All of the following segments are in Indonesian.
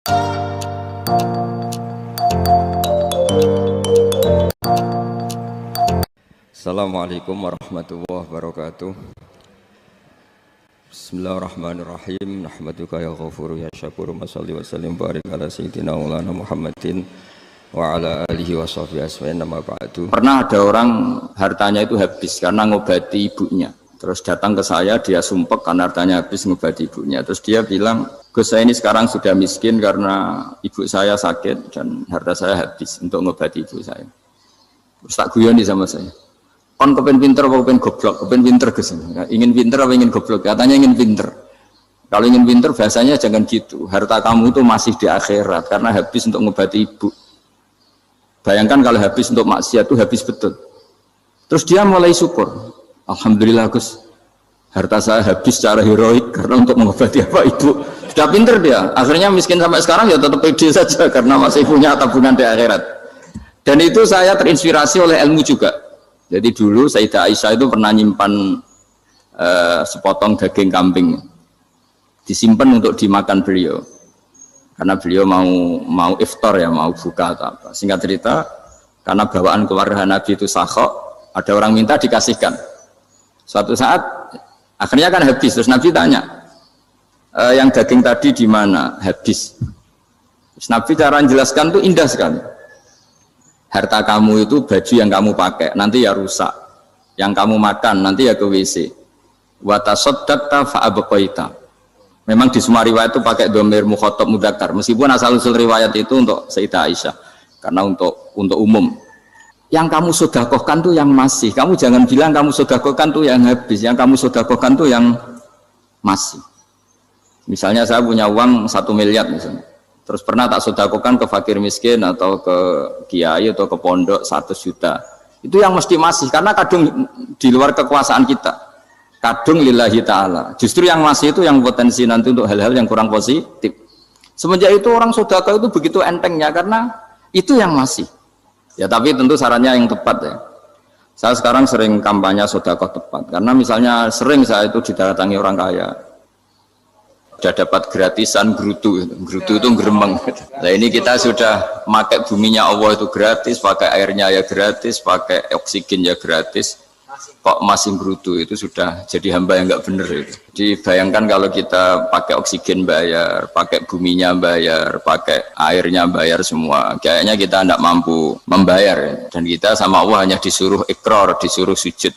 Assalamualaikum warahmatullahi wabarakatuh. Bismillahirrahmanirrahim. Nahmaduka ya ghafuru ya syakuru. Mashalli wa sallim barik ala sayyidina maulana Muhammadin wa ala alihi wa sahbihi asma'in nama ba'du. Pernah ada orang hartanya itu habis karena ngobati ibunya. Terus datang ke saya, dia sumpek karena hartanya habis ngobati ibunya. Terus dia bilang, Gus, saya ini sekarang sudah miskin karena ibu saya sakit dan harta saya habis untuk ngobati ibu saya. Terus tak guyoni sama saya. Kon kepen pinter apa kepen goblok? Kepen pinter Gus. Ingin pinter apa ingin goblok? Katanya ingin pinter. Kalau ingin pinter bahasanya jangan gitu. Harta kamu itu masih di akhirat karena habis untuk ngobati ibu. Bayangkan kalau habis untuk maksiat itu habis betul. Terus dia mulai syukur. Alhamdulillah Gus, harta saya habis secara heroik karena untuk mengobati apa ibu. Sudah pinter dia. Akhirnya miskin sampai sekarang ya tetap pede saja karena masih punya tabungan di akhirat. Dan itu saya terinspirasi oleh ilmu juga. Jadi dulu Sayyidah Aisyah itu pernah nyimpan sepotong daging kambing, disimpan untuk dimakan beliau, karena beliau mau iftar ya, mau buka atau apa. Singkat cerita, karena bawaan keluarga Nabi itu sakhok, ada orang minta dikasihkan. Suatu saat akhirnya kan habis, terus Nabi tanya, yang daging tadi di mana? Habis. Terus Nabi cara menjelaskan itu indah sekali. Harta kamu itu baju yang kamu pakai nanti ya rusak, yang kamu makan nanti ya ke WC. Wa tasaddaqta fa abqaita. Memang di semua riwayat itu pakai dhamir mukhatab mudzakkar, meskipun asal usul riwayat itu untuk Sayyidah Aisyah karena untuk umum. Yang kamu sedekahkan tuh yang masih. Kamu jangan bilang kamu sedekahkan tuh yang habis, yang kamu sedekahkan tuh yang masih. Misalnya saya punya uang 1 miliar misalnya. Terus pernah tak sedekahkan ke fakir miskin atau ke kiai atau ke pondok 100 juta. Itu yang mesti masih, karena kadung di luar kekuasaan kita. Kadung lillahi ta'ala. Justru yang masih itu yang potensi nanti untuk hal-hal yang kurang positif. Semenjak itu orang sedekah itu begitu entengnya karena itu yang masih. Ya tapi tentu sarannya yang tepat ya. Saya sekarang sering kampanye sedekah tepat. Karena misalnya sering saya itu didatangi orang kaya. Sudah dapat gratisan gerutu itu geremeng. Nah ini kita sudah pakai buminya Allah itu gratis, pakai airnya ya gratis, pakai oksigen ya gratis. Kok masih gerutu, itu sudah jadi hamba yang nggak bener itu. Dibayangkan kalau kita pakai oksigen bayar, pakai buminya bayar, pakai airnya bayar semua. Kayaknya kita tidak mampu membayar. Dan kita sama Allah hanya disuruh ikrar, disuruh sujud.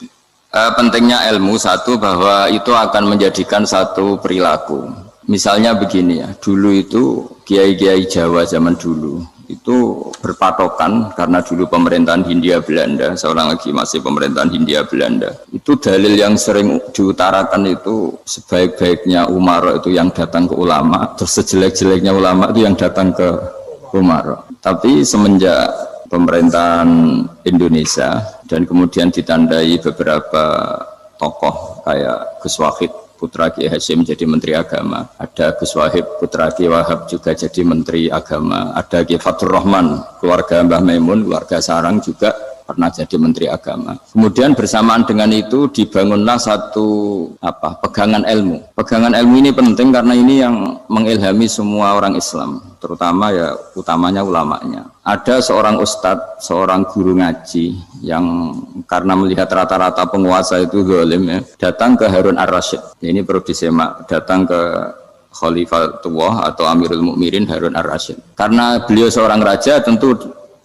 Pentingnya ilmu satu bahwa itu akan menjadikan satu perilaku. Misalnya begini ya, dulu itu kiai-kiai Jawa zaman dulu itu berpatokan karena dulu pemerintahan Hindia Belanda, seorang lagi masih pemerintahan Hindia Belanda. Itu dalil yang sering diutarakan itu sebaik-baiknya umara itu yang datang ke ulama, terus sejelek-jeleknya ulama itu yang datang ke umara. Tapi semenjak pemerintahan Indonesia dan kemudian ditandai beberapa tokoh kayak Gus Wahid putra Kiai Hasyim jadi Menteri Agama, ada Gus Wahib putra Kiai Wahab juga jadi Menteri Agama, ada Kiai Fathur Rahman keluarga Mbah Maimun, keluarga Sarang juga pernah jadi Menteri Agama. Kemudian bersamaan dengan itu dibangunlah satu pegangan ilmu. Pegangan ilmu ini penting karena ini yang mengilhami semua orang Islam, terutama ya utamanya ulamanya. Ada seorang ustadz, seorang guru ngaji yang karena melihat rata-rata penguasa itu zalim ya, datang ke Harun Ar-Rasyid. Ini perlu disemak, datang ke Khalifatullah atau Amirul Mukminin Harun Ar-Rasyid. Karena beliau seorang raja tentu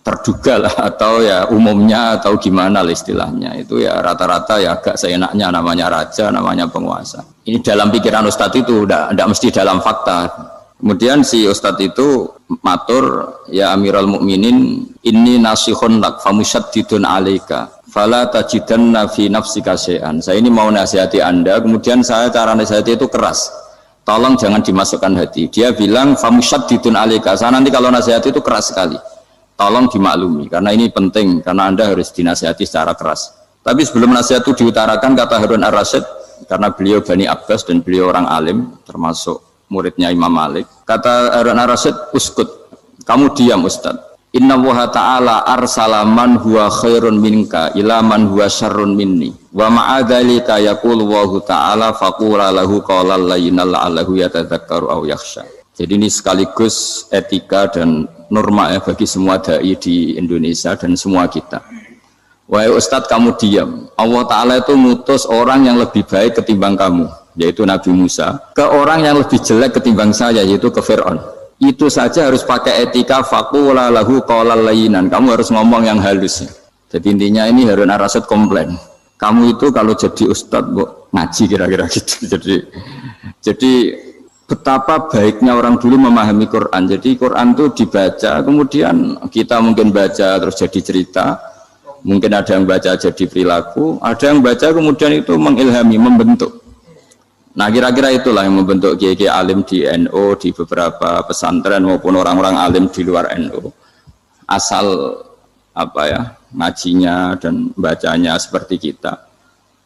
terduga lah, atau ya umumnya atau gimana lah istilahnya, itu ya rata-rata ya agak seenaknya, namanya raja, namanya penguasa. Ini dalam pikiran ustadz itu tidak mesti dalam fakta. Kemudian si ustadz itu matur, ya Amirul Mukminin, inni nasihun lak famusyaddidun alaika fala tajidanna fi nafsika syai'an. Saya ini mau nasihati Anda, kemudian saya cara nasihati itu keras. Tolong jangan dimasukkan hati. Dia bilang famusyaddidun alaika. Saya nanti kalau nasihati itu keras sekali. Tolong dimaklumi karena ini penting, karena Anda harus dinasihati secara keras. Tapi sebelum nasihat itu diutarakan, kata Harun Ar-Rasyid, karena beliau Bani Abbas dan beliau orang alim termasuk muridnya Imam Malik, kata Harun Ar-Rasyid, uskut, kamu diam Ustaz. Inna Allaha ta'ala arsala man huwa khairun minka ila man huwa syarrun minni wa ma'adzalika yaqulu Allahu ta'ala faqula lahu qawlan layyinal la'allahu yatadzakkaru aw yakhsha. Jadi ini sekaligus etika dan norma ya bagi semua dai di Indonesia dan semua kita. Wahai Ustadz, kamu diam. Allah Ta'ala itu ngutus orang yang lebih baik ketimbang kamu, yaitu Nabi Musa, ke orang yang lebih jelek ketimbang saya, yaitu ke Fir'aun. Itu saja harus pakai etika, faqula lahu qawlan layyinan. Kamu harus ngomong yang halus. Jadi intinya ini Harun ar-Rasyid komplain. Kamu itu kalau jadi Ustadz, ngaji kira-kira gitu. Jadi betapa baiknya orang dulu memahami Quran. Jadi Quran itu dibaca, kemudian kita mungkin baca terus jadi cerita, mungkin ada yang baca jadi perilaku, ada yang baca kemudian itu mengilhami, membentuk. Nah kira-kira itulah yang membentuk kiai-kiai alim di NU, di beberapa pesantren maupun orang-orang alim di luar NU. Asal apa ya, ngajinya dan bacanya seperti kita,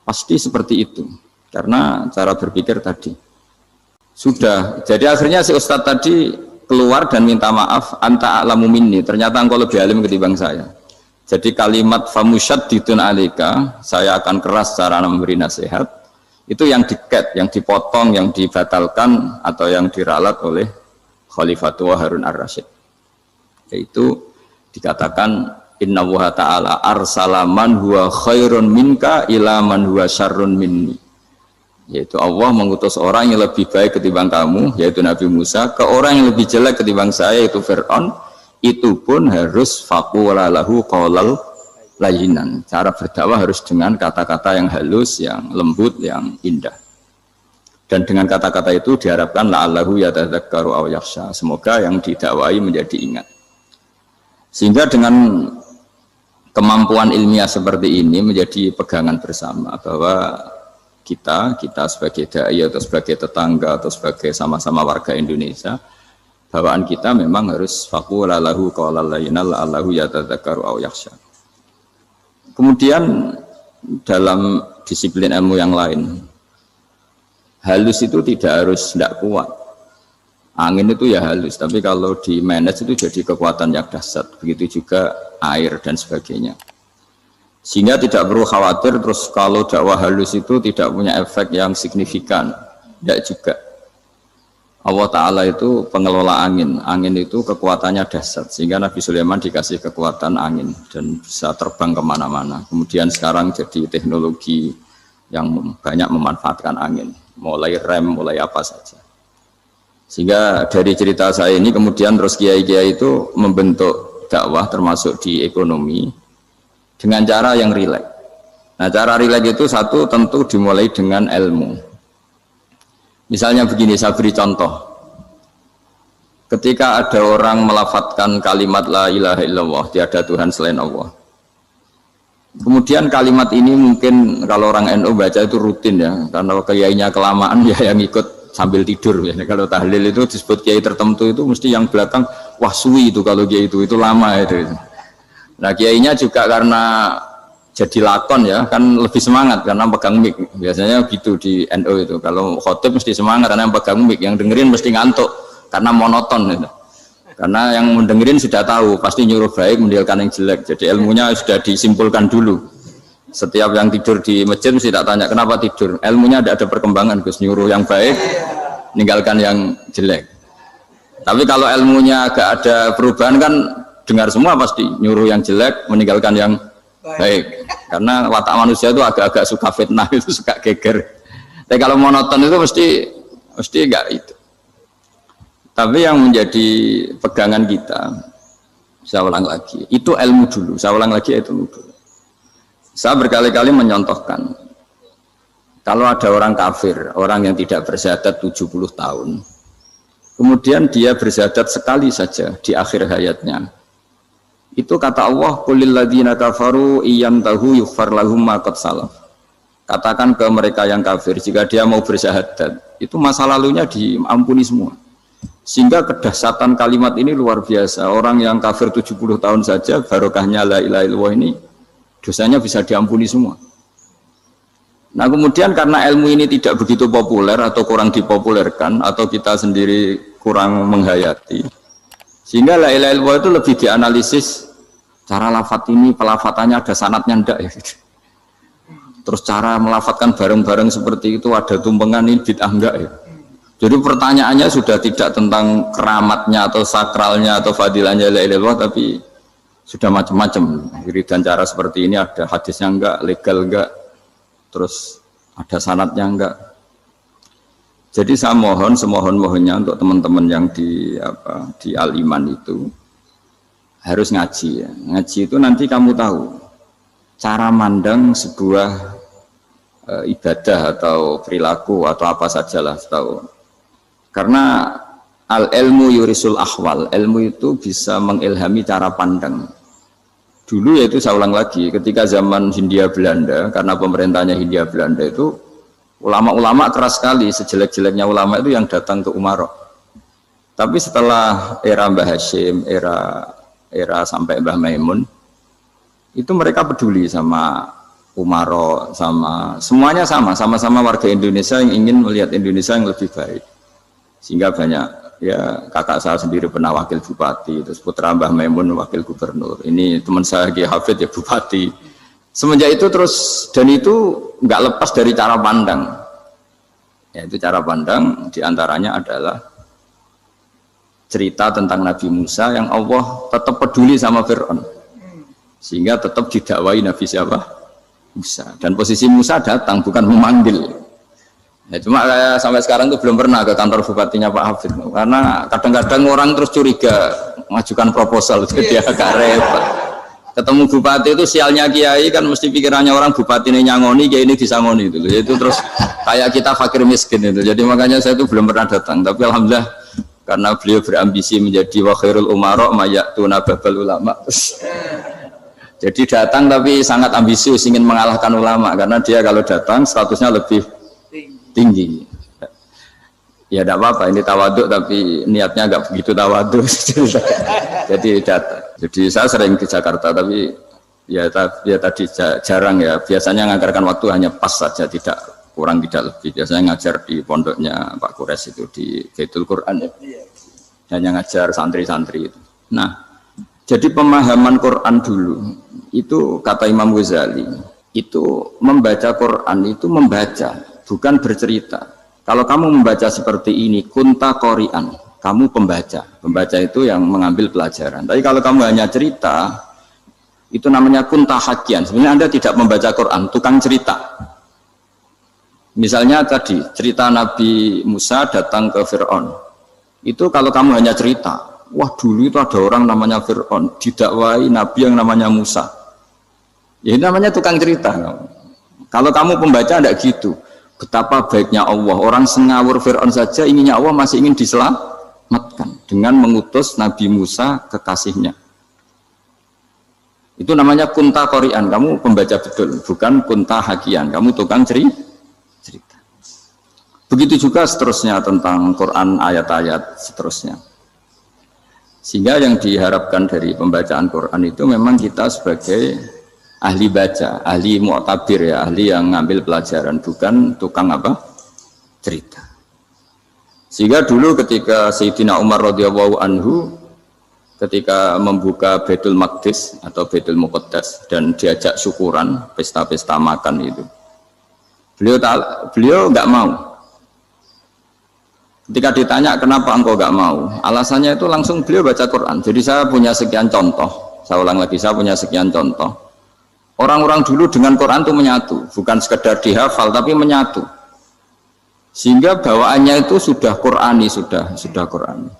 pasti seperti itu. Karena cara berpikir tadi. Sudah, jadi akhirnya si Ustadz tadi keluar dan minta maaf, anta a'lamu minni, ternyata engkau lebih alim ketimbang saya. Jadi kalimat famusyaddidun alika, saya akan keras cara memberi nasihat, itu yang diket, yang dipotong, yang dibatalkan atau yang diralat oleh Khalifatul Harun ar-Rasyid. Yaitu dikatakan inna wa ta'ala arsala man huwa khairun minka ila man huwa syarrun minni. Yaitu Allah mengutus orang yang lebih baik ketimbang kamu, yaitu Nabi Musa, ke orang yang lebih jelek ketimbang saya, yaitu Fir'aun. Itu pun harus faqula lahu qawlan layyinan. Cara berdakwah harus dengan kata-kata yang halus, yang lembut, yang indah. Dan dengan kata-kata itu diharapkan la'allahu yatadzakkaru aw yakhsha. Semoga yang didakwai menjadi ingat. Sehingga dengan kemampuan ilmiah seperti ini menjadi pegangan bersama bahwa kita sebagai dai atau sebagai tetangga atau sebagai sama-sama warga Indonesia, bawaan kita memang harus faqula lahu qawlan layyinan la'allahu yatadzakkaru aw yakhsha. Kemudian dalam disiplin ilmu yang lain, halus itu tidak kuat. Angin itu ya halus, tapi kalau di manage itu jadi kekuatan yang dahsyat. Begitu juga air dan sebagainya. Sehingga tidak perlu khawatir terus kalau dakwah halus itu tidak punya efek yang signifikan. Tidak juga. Allah Ta'ala itu pengelola angin. Angin itu kekuatannya dahsyat. Sehingga Nabi Sulaiman dikasih kekuatan angin dan bisa terbang kemana-mana. Kemudian sekarang jadi teknologi yang banyak memanfaatkan angin. Mulai rem, mulai apa saja. Sehingga dari cerita saya ini kemudian terus kiai-kiai itu membentuk dakwah termasuk di ekonomi dengan cara yang rileks. Nah cara rileks itu satu tentu dimulai dengan ilmu. Misalnya begini, saya beri contoh. Ketika ada orang melafadzkan kalimat la ilaha illallah, tiada Tuhan selain Allah. Kemudian kalimat ini mungkin kalau orang NU baca itu rutin ya, karena kiainya kelamaan ya yang ikut sambil tidur ya. Kalau tahlil itu disebut kiai tertentu itu mesti yang belakang wah suwi itu kalau kiai itu lama itu. Nah kiainya juga karena jadi lakon ya kan lebih semangat karena pegang mic. Biasanya gitu di NU itu. Kalau khotib mesti semangat karena yang pegang mic, yang dengerin mesti ngantuk karena monoton gitu. Karena yang mendengerin sudah tahu pasti nyuruh baik meninggalkan yang jelek. Jadi ilmunya sudah disimpulkan dulu. Setiap yang tidur di masjid mesti tak tanya kenapa tidur. Ilmunya tidak ada perkembangan, Gus, nyuruh yang baik meninggalkan yang jelek. Tapi kalau ilmunya agak ada perubahan kan dengar semua pasti nyuruh yang jelek meninggalkan yang baik. Karena watak manusia itu agak-agak suka fitnah, itu suka geger. Tapi kalau monoton itu mesti enggak itu. Tapi yang menjadi pegangan kita, saya ulang lagi, itu ilmu dulu. Saya ulang lagi itu ilmu dulu. Saya berkali-kali menyontohkan, kalau ada orang kafir, orang yang tidak bersyahadat 70 tahun, kemudian dia bersyahadat sekali saja di akhir hayatnya. Itu kata Allah, qulil ladzina kafaru iyantahu yughfar lahum ma qad salaf. Katakan ke mereka yang kafir, jika dia mau bersyahadat, itu masa lalunya diampuni semua. Sehingga kedahsyatan kalimat ini luar biasa. Orang yang kafir 70 tahun saja, barokahnya la ilaha illallah ini, dosanya bisa diampuni semua. Nah kemudian karena ilmu ini tidak begitu populer atau kurang dipopulerkan, atau kita sendiri kurang menghayati, sehingga la ilaha illallah itu lebih dianalisis cara lafadz ini, pelafatannya ada sanadnya enggak ya gitu. Terus cara melafatkan bareng-bareng seperti itu ada tumpengan ini bid'ah enggak ya. Jadi pertanyaannya sudah tidak tentang keramatnya atau sakralnya atau fadilahnya la ilaha illallah, tapi sudah macam-macam. Wiridan cara seperti ini ada hadisnya enggak, legal enggak, terus ada sanadnya enggak. Jadi saya mohon semohon-mohonnya untuk teman-teman yang di Al-Iman itu harus ngaji ya. Ngaji itu nanti kamu tahu cara mandang sebuah ibadah atau perilaku atau apa sajalah tahu. Karena al-ilmu yurisul ahwal, ilmu itu bisa mengilhami cara pandang. Dulu yaitu saya ulang lagi, ketika zaman Hindia Belanda, karena pemerintahnya Hindia Belanda itu ulama-ulama keras sekali, sejelek-jeleknya ulama itu yang datang ke Umaro. Tapi setelah era Mbah Hashim, era sampai Mbah Maimun, itu mereka peduli sama Umaro, sama semuanya sama-sama warga Indonesia yang ingin melihat Indonesia yang lebih baik. Sehingga banyak, ya kakak saya sendiri pernah wakil bupati, terus putra Mbah Maimun wakil gubernur, ini teman saya Kiai Hafid ya bupati. Semenjak itu terus, dan itu nggak lepas dari cara pandang. Ya, itu cara pandang diantaranya adalah cerita tentang Nabi Musa yang Allah tetap peduli sama Fir'aun, sehingga tetap didakwai Nabi siapa? Musa. Dan posisi Musa datang bukan memanggil. Ya, cuma sampai sekarang tuh belum pernah ke kantor bupatinya Pak Hafid, karena kadang-kadang orang terus curiga mengajukan proposal, jadi agak repot. Ketemu bupati itu sialnya kiai kan mesti pikirannya orang bupati ini nyangoni, kiai ini disangoni itu. Itu terus kayak kita fakir miskin itu. Jadi makanya saya itu belum pernah datang. Tapi alhamdulillah karena beliau berambisi menjadi wa khairul umara mayatuna babal ulama. Jadi datang tapi sangat ambisius ingin mengalahkan ulama, karena dia kalau datang statusnya lebih tinggi. Ya tidak apa-apa, ini tawaduk tapi niatnya agak begitu tawaduk. Jadi saya sering ke Jakarta, tapi ya tadi jarang ya. Biasanya ngajarkan waktu hanya pas saja, tidak kurang tidak lebih. Biasanya ngajar di pondoknya Pak Kures itu di Baitul Quran ya. Hanya ngajar santri-santri itu. Nah, jadi pemahaman Quran dulu itu kata Imam Ghazali itu membaca Quran itu membaca, bukan bercerita. Kalau kamu membaca seperti ini, kunta qori'an, kamu pembaca. Pembaca itu yang mengambil pelajaran. Tapi kalau kamu hanya cerita, itu namanya kunta hakian. Sebenarnya Anda tidak membaca Quran, tukang cerita. Misalnya tadi, cerita Nabi Musa datang ke Fir'aun. Itu kalau kamu hanya cerita, wah dulu itu ada orang namanya Fir'aun, didakwai Nabi yang namanya Musa. Ya ini namanya tukang cerita. Kalau kamu pembaca tidak gitu. Betapa baiknya Allah, orang sengawur Fir'aun saja inginnya Allah masih ingin diselamatkan dengan mengutus Nabi Musa kekasihnya. Itu namanya kunta qori'an, kamu pembaca betul, bukan kunta hakian, kamu tukang cerita. Begitu juga seterusnya tentang Quran, ayat-ayat seterusnya. Sehingga yang diharapkan dari pembacaan Quran itu memang kita sebagai ahli baca, ahli mu'tabir ya, ahli yang ngambil pelajaran, bukan tukang apa? Cerita. Sehingga dulu ketika Sayyidina Umar radhiyallahu anhu ketika membuka Baitul Maqdis atau Baitul Muqaddas dan diajak syukuran, pesta-pesta makan itu. Beliau enggak mau. Ketika ditanya kenapa engkau enggak mau? Alasannya itu langsung beliau baca Quran. Jadi saya punya sekian contoh. Saya ulang lagi, saya punya sekian contoh. Orang-orang dulu dengan Quran itu menyatu, bukan sekedar dihafal tapi menyatu. Sehingga bawaannya itu sudah Qurani, sudah Qurani.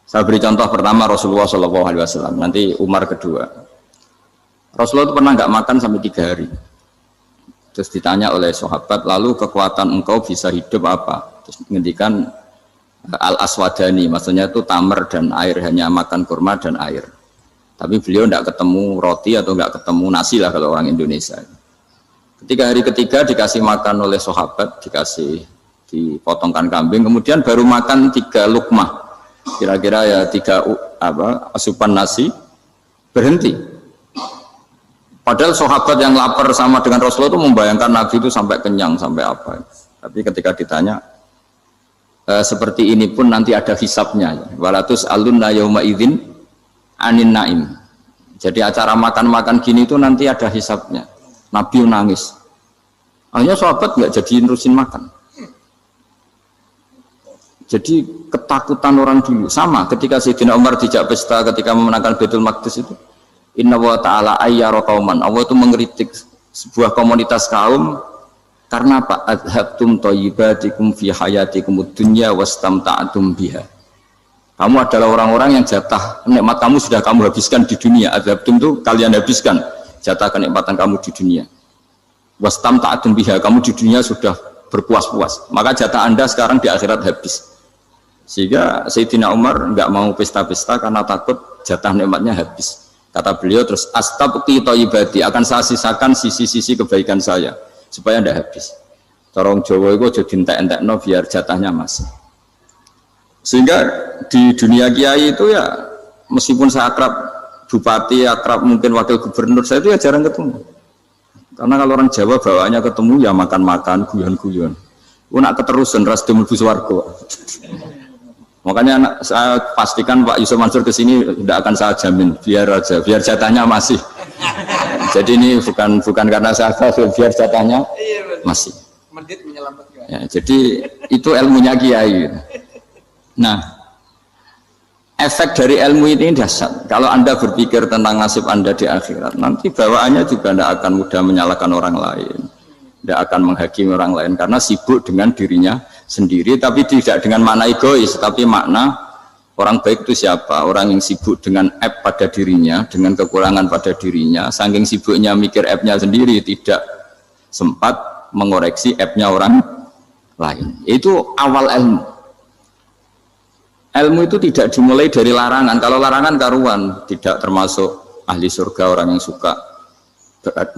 Saya beri contoh pertama Rasulullah SAW, nanti Umar kedua. Rasulullah itu pernah nggak makan sampai 3 hari. Terus ditanya oleh sahabat, lalu kekuatan engkau bisa hidup apa? Terus menghentikan al-aswadani, maksudnya itu tamar dan air, hanya makan kurma dan air. Tapi beliau tidak ketemu roti atau tidak ketemu nasi lah kalau orang Indonesia. Ketika hari ketiga dikasih makan oleh sahabat, dipotongkan kambing, kemudian baru makan 3 lukmah, kira-kira ya 3 asupan nasi, berhenti. Padahal sahabat yang lapar sama dengan Rasulullah itu membayangkan Nabi itu sampai kenyang, sampai apa. Tapi ketika ditanya, seperti ini pun nanti ada hisabnya. Walatus alunna yauma idzin anin naim. Jadi acara makan-makan gini itu nanti ada hisabnya. Nabi nangis. Akhirnya sahabat nggak jadi nerusin makan. Jadi ketakutan orang dulu sama ketika Sayyidina Umar dijak pesta ketika memenangkan Baitul Maqdis itu. Inna wa ta'ala ayyara qauman. Allah itu mengkritik sebuah komunitas kaum karena apa? Adhabtum thayyibatikum fi hayatikumud dunya wastamta'tum biha. Kamu adalah orang-orang yang jatah nikmat kamu sudah kamu habiskan di dunia. Adhabtum itu kalian habiskan jatah kenikmatan kamu di dunia. Wastamta'tum biha, kamu di dunia sudah berpuas-puas. Maka jatah Anda sekarang di akhirat habis. Sehingga Sayyidina Umar enggak mau pesta-pesta karena takut jatah nikmatnya habis. Kata beliau terus astabqi thayyibati, akan saya sisakan sisi-sisi kebaikan saya supaya tidak habis. Corong Jawa itu aja dientek-entekno biar jatahnya masih. Sehingga di dunia kiai itu ya meskipun saya akrab bupati, akrab mungkin wakil gubernur, saya itu ya jarang ketemu. Karena kalau orang Jawa bawaannya ketemu ya makan-makan, guyon-guyon. Nak keterusan ras mlebu swarga. Makanya saya pastikan Pak Yusuf Mansur ke sini tidak akan saya jamin, biar aja, biar jatahnya masih. Jadi ini bukan karena saya biar jatahnya masih. Ya, jadi itu ilmunya kiai. Nah, efek dari ilmu ini dahsyat. Kalau Anda berpikir tentang nasib Anda di akhirat, nanti bawaannya juga tidak akan mudah menyalahkan orang lain, tidak akan menghakimi orang lain karena sibuk dengan dirinya sendiri, tapi tidak dengan makna egois, tapi makna orang baik itu siapa? Orang yang sibuk dengan aib pada dirinya, dengan kekurangan pada dirinya, saking sibuknya mikir aibnya sendiri, tidak sempat mengoreksi aibnya orang lain. Itu awal ilmu. Ilmu itu tidak dimulai dari larangan. Kalau larangan karuan, tidak termasuk ahli surga, orang yang suka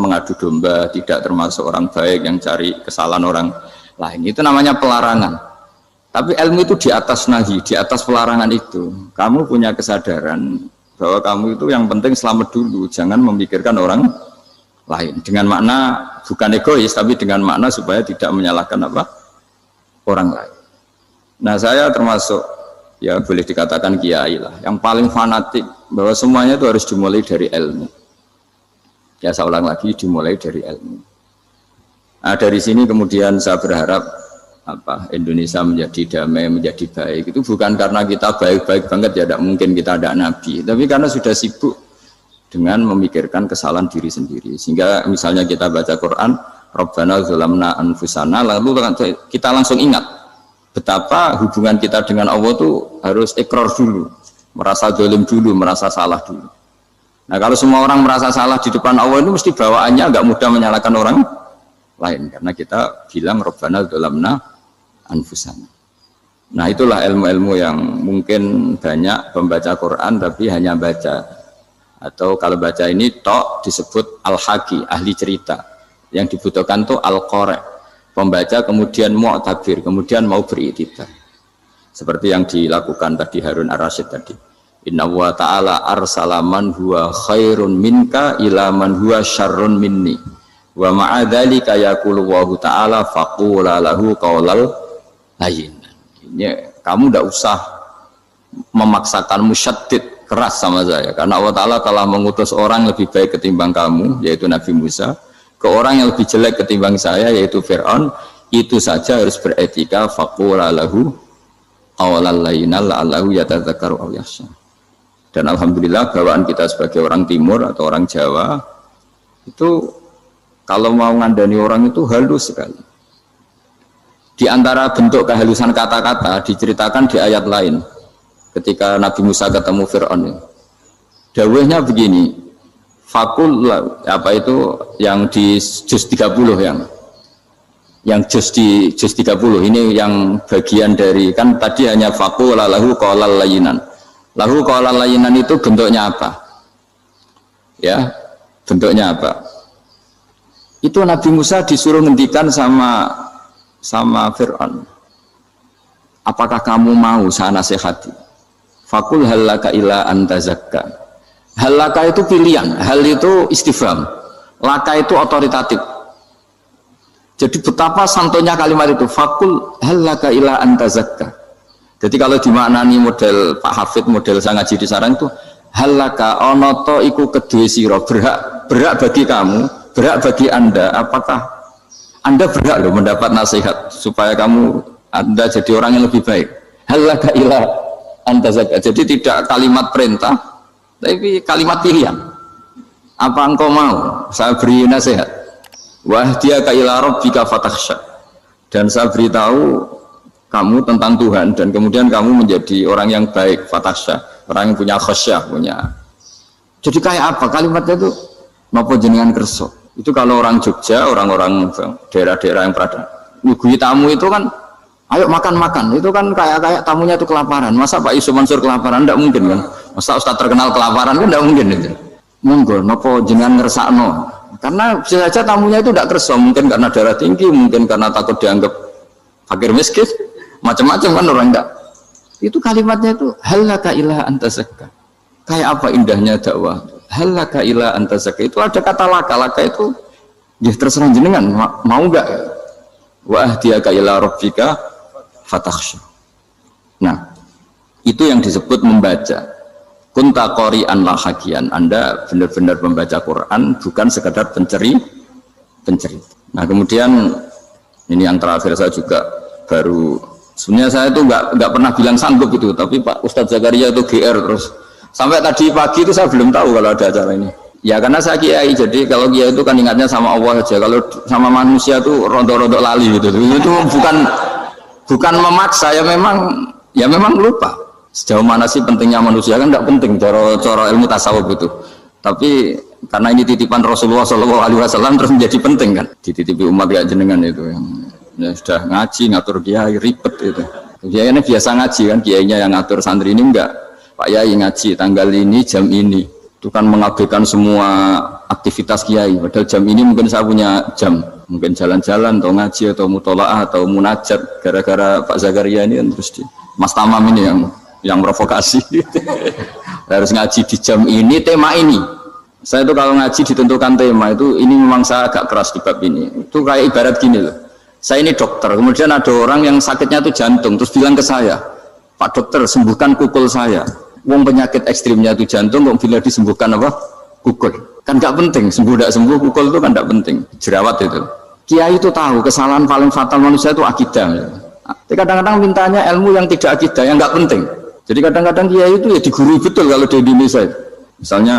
mengadu domba, tidak termasuk orang baik yang cari kesalahan orang lain, itu namanya pelarangan. Tapi ilmu itu di atas nahi, di atas pelarangan itu kamu punya kesadaran bahwa kamu itu yang penting selamat dulu, jangan memikirkan orang lain, dengan makna bukan egois tapi dengan makna supaya tidak menyalahkan apa orang lain. Nah, saya termasuk ya boleh dikatakan kiai lah yang paling fanatik bahwa semuanya itu harus dimulai dari ilmu. Ya saya ulang lagi, dimulai dari ilmu. Nah, dari sini kemudian saya berharap Indonesia menjadi damai, menjadi baik. Itu bukan karena kita baik-baik banget, ya tidak mungkin kita ada nabi, tapi karena sudah sibuk dengan memikirkan kesalahan diri sendiri. Sehingga misalnya kita baca Quran, Rabbana zalamna anfusana, lalu kita langsung ingat betapa hubungan kita dengan Allah itu harus ikrar dulu, merasa zalim dulu, merasa salah dulu. Nah, kalau semua orang merasa salah di depan Allah itu mesti bawaannya agak mudah menyalahkan orang lain, karena kita bilang Rabbana zalamna anfusana. Nah, itulah ilmu-ilmu yang mungkin banyak pembaca Quran tapi hanya baca, atau kalau baca ini tok disebut al-haqi, ahli cerita. Yang dibutuhkan tuh al-qari, pembaca kemudian mu'tabir, kemudian mau beriktibar, seperti yang dilakukan tadi Harun Ar-Rasyid tadi. Inna wa ta'ala arsala man huwa khairun minka ila man huwa syarrun minni wa ma'adzalika yaqulu wa ta'ala faqula lahu qaulal layyin. Ini kamu tidak usah memaksakan musyaddid keras sama saya, karena Allah Ta'ala telah mengutus orang lebih baik ketimbang kamu, yaitu Nabi Musa, ke orang yang lebih jelek ketimbang saya, yaitu Fir'aun. Itu saja harus beretika, faqula lahu qaulal layyin la'allahu yatadzakkaru aw yakhsha. Dan alhamdulillah bawaan kita sebagai orang timur atau orang Jawa itu kalau mau ngandani orang itu halus sekali. Di antara bentuk kehalusan kata-kata diceritakan di ayat lain ketika Nabi Musa ketemu Fir'aun. Dawuhnya begini, fakul apa itu yang di juz 30 yang juz 30 ini yang bagian dari, kan tadi hanya fakul lahu qaulal layyinan. Lahu qaulal layyinan itu bentuknya apa? Ya, bentuknya apa? Itu Nabi Musa disuruh ngendikan sama Fir'aun, apakah kamu mau saya nasihati? Fakul halaka ila antazakka. Halaka itu pilihan, hal itu istifham, laka itu otoritatif. Jadi betapa santonya kalimat itu, fakul halaka ila antazakka. Jadi kalau dimaknani model Pak Hafid, model saya ngaji di sarang itu, halaka onoto iku kedue sira, berhak bagi kamu, berhak bagi Anda, apakah Anda berhak loh mendapat nasihat supaya Anda jadi orang yang lebih baik. Halaka ila antazaka. Jadi tidak kalimat perintah, tapi kalimat pilihan. Apa engkau mau saya beri nasihat? Wahdiyaka ila rabbika fatakhsha. Dan saya beritahu kamu tentang Tuhan dan kemudian kamu menjadi orang yang baik, fatakhsha, orang yang punya khasyah, punya. Jadi kayak apa kalimatnya itu? Napa jenengan kerso? Itu kalau orang Jogja, orang-orang daerah-daerah yang berada nyugui tamu itu kan, ayo makan-makan. Itu kan kayak tamunya itu kelaparan. Masa Pak Yusuf Mansur kelaparan? Tidak mungkin kan? Masa Ustaz terkenal kelaparan kan? Tidak mungkin itu. Monggo, napa jenengan ngersakno? Karena bisa saja tamunya itu tidak kerso, mungkin karena darah tinggi, mungkin karena takut dianggap fakir miskin, macam-macam kan orang enggak. Itu kalimatnya itu halaka ila antazakka. Kayak apa indahnya dakwah. Halaka ila antazakka itu ada kata laka itu ya terserah jenengan mau enggak. Wa ahdiyaka ila rabbika fatakhsha. Nah, itu yang disebut membaca. Kunta qori'an la hakian. Anda benar-benar membaca Quran, bukan sekedar penceri. Nah, kemudian ini yang terakhir saya juga baru sebenarnya saya itu enggak pernah bilang sanggup itu, tapi Pak Ustadz Zakaria itu GR terus. Sampai tadi pagi itu saya belum tahu kalau ada acara ini. Ya karena saya kiai, jadi kalau kiai itu kan ingatnya sama Allah aja. Kalau sama manusia tuh rontok-rontok lali gitu. Itu bukan memaksa, ya memang lupa. Sejauh mana sih pentingnya manusia kan tidak penting cara ilmu tasawuf itu. Tapi karena ini titipan Rasulullah SAW terus menjadi penting kan. Dititipi umat ya jenengan itu yang ya sudah ngaji ngatur kiai ribet itu. Kiai ini biasa ngaji kan, kiainya yang ngatur, santri ini enggak. Pak Yai ngaji tanggal ini jam ini itu kan mengabaikan semua aktivitas kiai, padahal jam ini mungkin saya punya jam, mungkin jalan-jalan atau ngaji atau mutolaah atau munajat. Gara-gara Pak Zakaria ini kan terus Mas Tamam ini yang provokasi harus ngaji di jam ini, tema ini. Saya itu kalau ngaji ditentukan tema itu, ini memang saya agak keras di bab ini. Itu kayak ibarat gini loh, saya ini dokter, kemudian ada orang yang sakitnya itu jantung, terus bilang ke saya, Pak dokter sembuhkan kukul saya. Wong penyakit ekstrimnya itu jantung, kok bila disembuhkan apa? Kukul. Kan nggak penting, sembuh tidak sembuh, kukul itu kan nggak penting. Jerawat itu. Kiai itu tahu kesalahan paling fatal manusia itu akidah. Tapi kadang-kadang mintanya ilmu yang tidak akidah, yang nggak penting. Jadi kadang-kadang kiai itu ya digurui betul kalau di Indonesia. Misalnya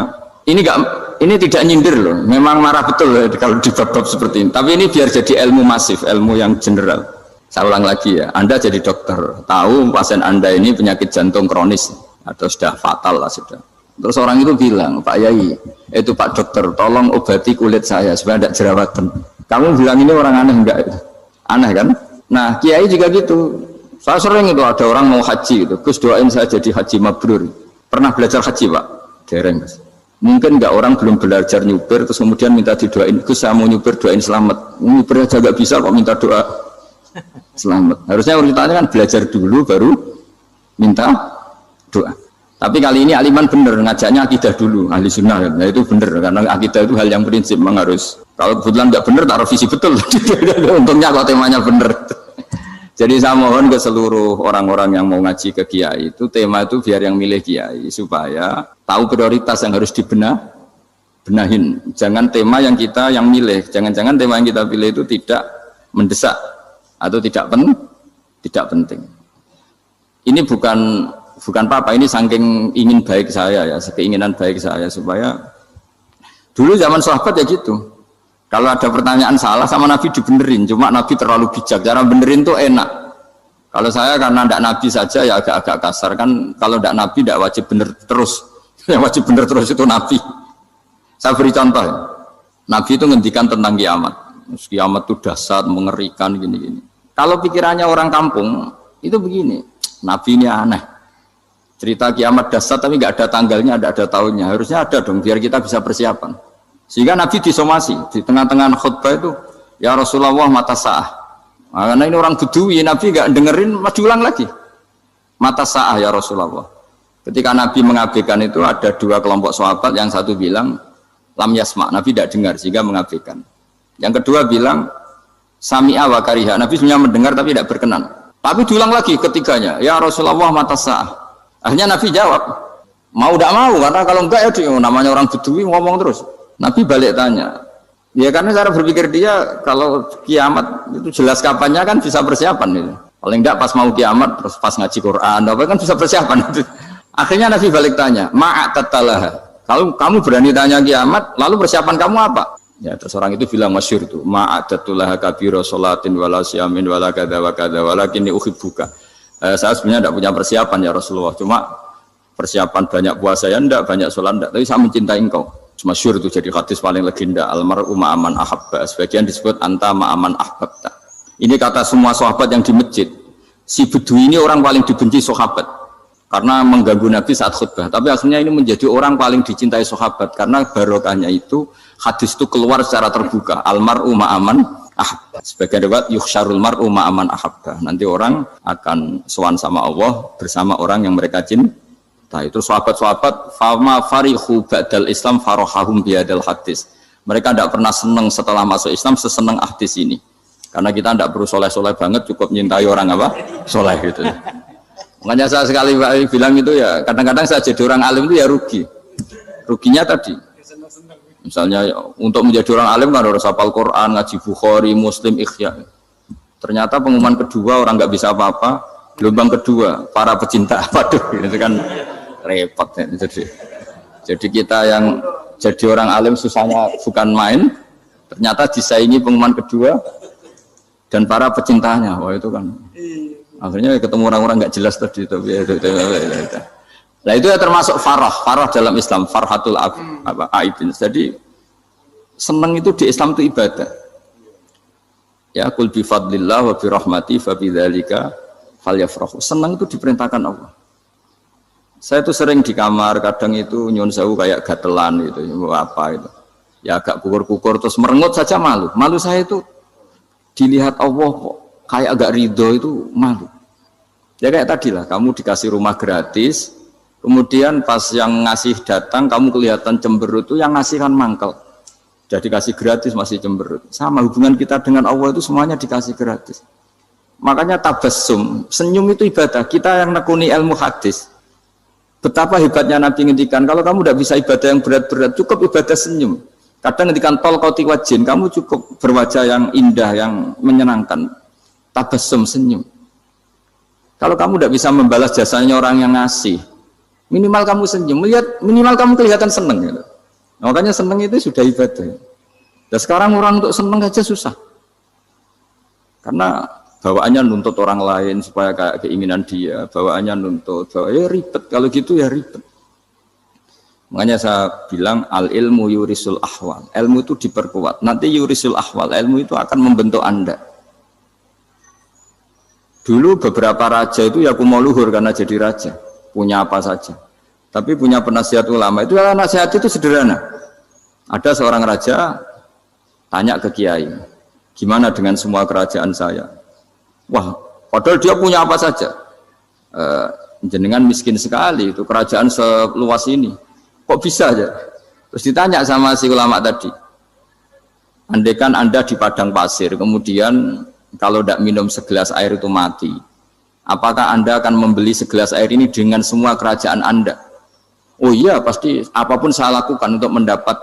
ini tidak nyindir loh, memang marah betul ya, kalau di bab-bab seperti ini. Tapi ini biar jadi ilmu masif, ilmu yang general. Saya ulang lagi ya, Anda jadi dokter, tahu pasien Anda ini penyakit jantung kronis atau sudah fatal lah sudah. Terus orang itu bilang, Pak Yai, itu Pak dokter, tolong obati kulit saya supaya tidak jerawatan. Kamu bilang ini orang aneh enggak? Aneh kan? Nah, kiai juga gitu. Saya sering itu ada orang mau haji gitu, Gus doain saya jadi haji mabrur. Pernah belajar haji Pak? Dereng Gus. Mungkin enggak orang belum belajar nyupir terus kemudian minta didoain, Gus saya mau nyupir doain selamat. Nyupir aja enggak bisa kok minta doa selamat. Harusnya urutannya kan belajar dulu baru minta doa. Tapi kali ini aliman bener ngajaknya akidah dulu, ahli sunnah kan. Nah, itu bener karena akidah itu hal yang prinsip memang harus. Kalau kebetulan nggak bener taruh visi betul. Untungnya kalau temanya bener. Jadi saya mohon ke seluruh orang-orang yang mau ngaji ke kiai itu tema itu biar yang milih kiai supaya tahu prioritas yang harus benahin. Jangan tema yang kita yang milih, jangan-jangan tema yang kita pilih itu tidak mendesak atau tidak penting. Ini bukan apa, ini saking ingin baik saya ya, keinginan baik saya supaya dulu zaman sahabat ya gitu. Kalau ada pertanyaan salah sama Nabi dibenerin, cuma Nabi terlalu bijak, cara benerin tuh enak. Kalau saya karena tidak Nabi saja ya agak-agak kasar kan, kalau tidak Nabi tidak wajib bener terus, yang wajib bener terus itu Nabi. Saya beri contoh, ya. Nabi itu ngendikan tentang kiamat, kiamat itu dahsyat, mengerikan gini-gini. Kalau pikirannya orang kampung itu begini, Nabi ini aneh. Cerita kiamat dahsyat tapi nggak ada tanggalnya, ada tahunnya. Harusnya ada dong biar kita bisa persiapan. Sehingga Nabi disomasi di tengah-tengah khutbah itu, ya Rasulullah mata sa'ah. Nah, karena ini orang Bedui, Nabi nggak dengerin, masih ulang lagi. Mata sa'ah ya Rasulullah. Ketika Nabi mengabaikan itu ada dua kelompok sahabat, yang satu bilang lam yasma, Nabi tidak dengar sehingga mengabaikan. Yang kedua bilang sami'a wa kariha, Nabi sebenarnya mendengar tapi tidak berkenan. Tapi diulang lagi ketiganya, ya Rasulullah mata sa'ah. Akhirnya Nabi jawab, mau tidak mau, karena kalau enggak ya namanya orang Bedui ngomong terus. Nabi balik tanya, ya karena cara berpikir dia kalau kiamat itu jelas kapannya kan bisa persiapan itu. Paling enggak pas mau kiamat terus pas ngaji Quran, apa kan bisa persiapan itu. Akhirnya Nabi balik tanya, ma'atatalaha. Kalau kamu berani tanya kiamat, lalu persiapan kamu apa? Ya, terus orang itu bilang masyhur itu, ma'atatulaha kabira sholatin wala siyamin wala kadza wa kadza walakinni uhibbuka. Saya sebenarnya tidak punya persiapan ya Rasulullah, cuma persiapan banyak puasa ya enggak, banyak sholat enggak, tapi saya mencintai engkau. Masyhur itu jadi hadis paling legenda, almar'u ma'aman ahabba. Sebagian disebut anta ma'aman ahbabta. Ini kata semua sahabat yang di masjid. Si Bedui ini orang paling dibenci sahabat karena mengganggu Nabi saat khutbah. Tapi akhirnya ini menjadi orang paling dicintai sahabat karena barokahnya itu hadis itu keluar secara terbuka. Almar'u ma'aman ahabba. Sebagian riwayat yuhsyarul mar'u ma'aman ahabba. Nanti orang akan sowan sama Allah bersama orang yang mereka cintai. Nah, itu sahabat-sahabat fama farihu ba'dal Islam farahahum biadal hadis. Mereka tidak pernah senang setelah masuk Islam sesenang hadis ini. Karena kita tidak perlu soleh-soleh banget, cukup nyintai orang apa? Soleh gitu. Makanya saya sekali bilang itu ya, kadang-kadang saya jadi orang alim itu ya rugi. Ruginya tadi. Misalnya untuk menjadi orang alim kan harus hafal Quran, ngaji Bukhari, Muslim, Ikhya. Ternyata pengumuman kedua orang nggak bisa apa-apa. Gelombang kedua para pecinta, waduh, itu kan repot ya. Jadi kita yang jadi orang alim susahnya bukan main, ternyata disaingi pengumuman kedua dan para pecintanya. Wah itu kan akhirnya ketemu orang-orang nggak jelas tadi. Nah itu ya termasuk farah dalam Islam, farhatul aibin. Jadi seneng itu di Islam itu ibadah. Ya kul bi fadlillah wa bi rahmati fa bidzalika falyafrahu. Seneng itu diperintahkan Allah. Saya tuh sering di kamar, kadang itu nyun sewu kayak gatelan gitu, apa itu. Ya agak kukur-kukur terus merengut saja malu. Malu saya itu dilihat Allah kok kayak agak ridho itu malu. Ya kayak tadi lah, kamu dikasih rumah gratis, kemudian pas yang ngasih datang kamu kelihatan cemberut, itu yang ngasih kan mangkel. Jadi dikasih gratis masih cemberut. Sama hubungan kita dengan Allah itu semuanya dikasih gratis. Makanya tabassum, senyum itu ibadah. Kita yang nekuni ilmu hadis. Betapa hebatnya Nabi ngendikan, kalau kamu tidak bisa ibadah yang berat-berat, cukup ibadah senyum. Kadang ngendikan tol kauti wajin, kamu cukup berwajah yang indah, yang menyenangkan. Tabassum, senyum. Kalau kamu tidak bisa membalas jasanya orang yang ngasih, minimal kamu senyum, minimal kamu kelihatan seneng. Gitu. Makanya seneng itu sudah ibadah. Dan sekarang orang untuk seneng aja susah. Karena bawaannya nuntut orang lain supaya kayak keinginan dia, bawaannya nuntut, ya ribet, kalau gitu ya ribet. Makanya saya bilang al ilmu yurisul ahwal, ilmu itu diperkuat, nanti yurisul ahwal, ilmu itu akan membentuk Anda. Dulu beberapa raja itu ya mau luhur karena jadi raja, punya apa saja, tapi punya penasihat ulama, itu nasihat itu sederhana. Ada seorang raja tanya ke kiai, gimana dengan semua kerajaan saya? Wah, padahal dia punya apa saja. Jenengan miskin sekali, itu kerajaan seluas ini. Kok bisa aja? Terus ditanya sama si ulama tadi. Andaikan Anda di padang pasir, kemudian kalau tidak minum segelas air itu mati. Apakah Anda akan membeli segelas air ini dengan semua kerajaan Anda? Oh iya, pasti apapun saya lakukan untuk mendapat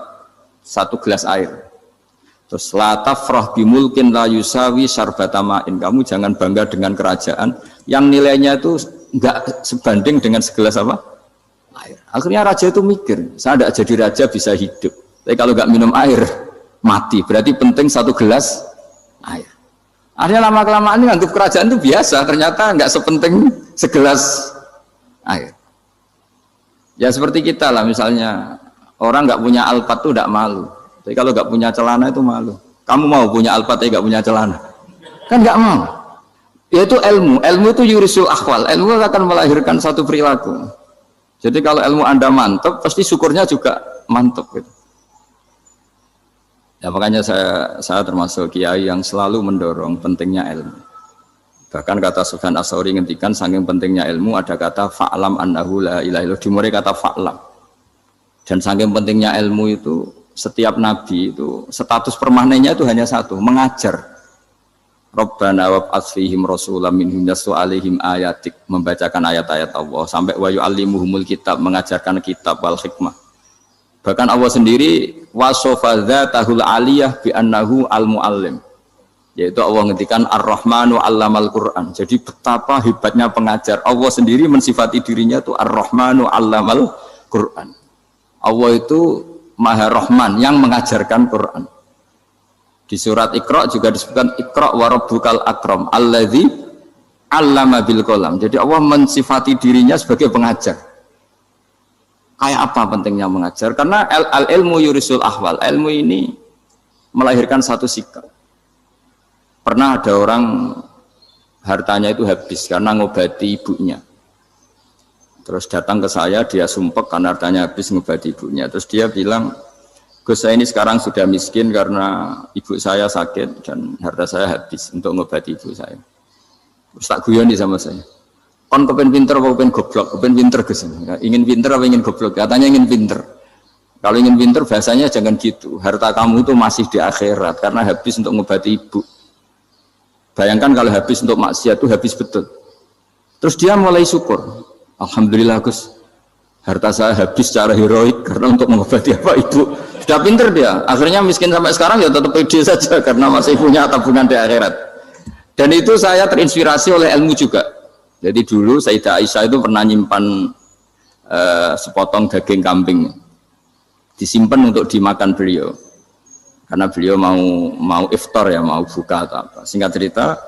satu gelas air. Terus la tafrah bimulkin la yusawi syarbatamain. Kamu jangan bangga dengan kerajaan yang nilainya itu enggak sebanding dengan segelas apa? Air. Akhirnya raja itu mikir, saya tidak jadi raja bisa hidup. Tapi kalau enggak minum air mati. Berarti penting satu gelas air. Akhirnya lama-kelamaan ini anggap kerajaan itu biasa, ternyata enggak sepenting segelas air. Ya seperti kita lah, misalnya orang enggak punya Alphard itu enggak malu. Tapi kalau nggak punya celana itu malu. Kamu mau punya Alphard tapi nggak punya celana? Kan nggak mau. Yaitu ilmu. Ilmu itu yurisul akhwal. Ilmu akan melahirkan satu perilaku. Jadi kalau ilmu Anda mantap, pasti syukurnya juga mantap. Gitu. Ya makanya saya termasuk kiai yang selalu mendorong pentingnya ilmu. Bahkan kata Sufyan Ats-Tsauri ngendikan saking pentingnya ilmu ada kata fa'lam annahu la ilaha illallah. Dimulai kata fa'lam. Dan saking pentingnya ilmu itu setiap nabi itu status permanennya itu hanya satu, mengajar. Rabbana wab'ats fihim rasulam minhum yatlu 'alaihim ayatik, membacakan ayat-ayat Allah sampai wa yu'allimuhumul kitab, mengajarkan kitab wal hikmah. Bahkan Allah sendiri wasofa dzatahul aliyah bi annahu al muallim. Yaitu Allah ngendikan Ar-Rahmanu 'allamal Qur'an. Jadi betapa hebatnya pengajar. Allah sendiri mensifati dirinya itu Ar-Rahmanu 'allamal Qur'an. Allah itu Maha Rahman yang mengajarkan Quran. Di surat Iqra juga disebutkan Iqra wa rabbukal akram alladzi 'allama bil qalam. Jadi Allah mensifati dirinya sebagai pengajar. Kayak apa pentingnya mengajar? Karena al-ilmu yurisul ahwal. Ilmu ini melahirkan satu sikap. Pernah ada orang hartanya itu habis karena ngobati ibunya. Terus datang ke saya, dia sumpek karena hartanya habis ngobati ibunya. Terus dia bilang, Gus, saya ini sekarang sudah miskin karena ibu saya sakit dan harta saya habis untuk ngobati ibu saya. Terus tak guyoni sama saya. Kon kepen pinter apa kepen goblok? Kepen pinter Gus. Ingin pinter apa ingin goblok? Katanya ingin pinter. Kalau ingin pinter bahasanya jangan gitu. Harta kamu itu masih di akhirat karena habis untuk ngobati ibu. Bayangkan kalau habis untuk maksiat itu habis betul. Terus dia mulai syukur. Alhamdulillah Gus, harta saya habis secara heroik karena untuk mengobati apa ibu. Sudah pinter dia. Akhirnya miskin sampai sekarang ya tetap pede saja karena masih punya tabungan di akhirat. Dan itu saya terinspirasi oleh ilmu juga. Jadi dulu Sayyidah Aisyah itu pernah nyimpan sepotong daging kambing, disimpan untuk dimakan beliau. Karena beliau mau iftar ya, mau buka atau apa. Singkat cerita,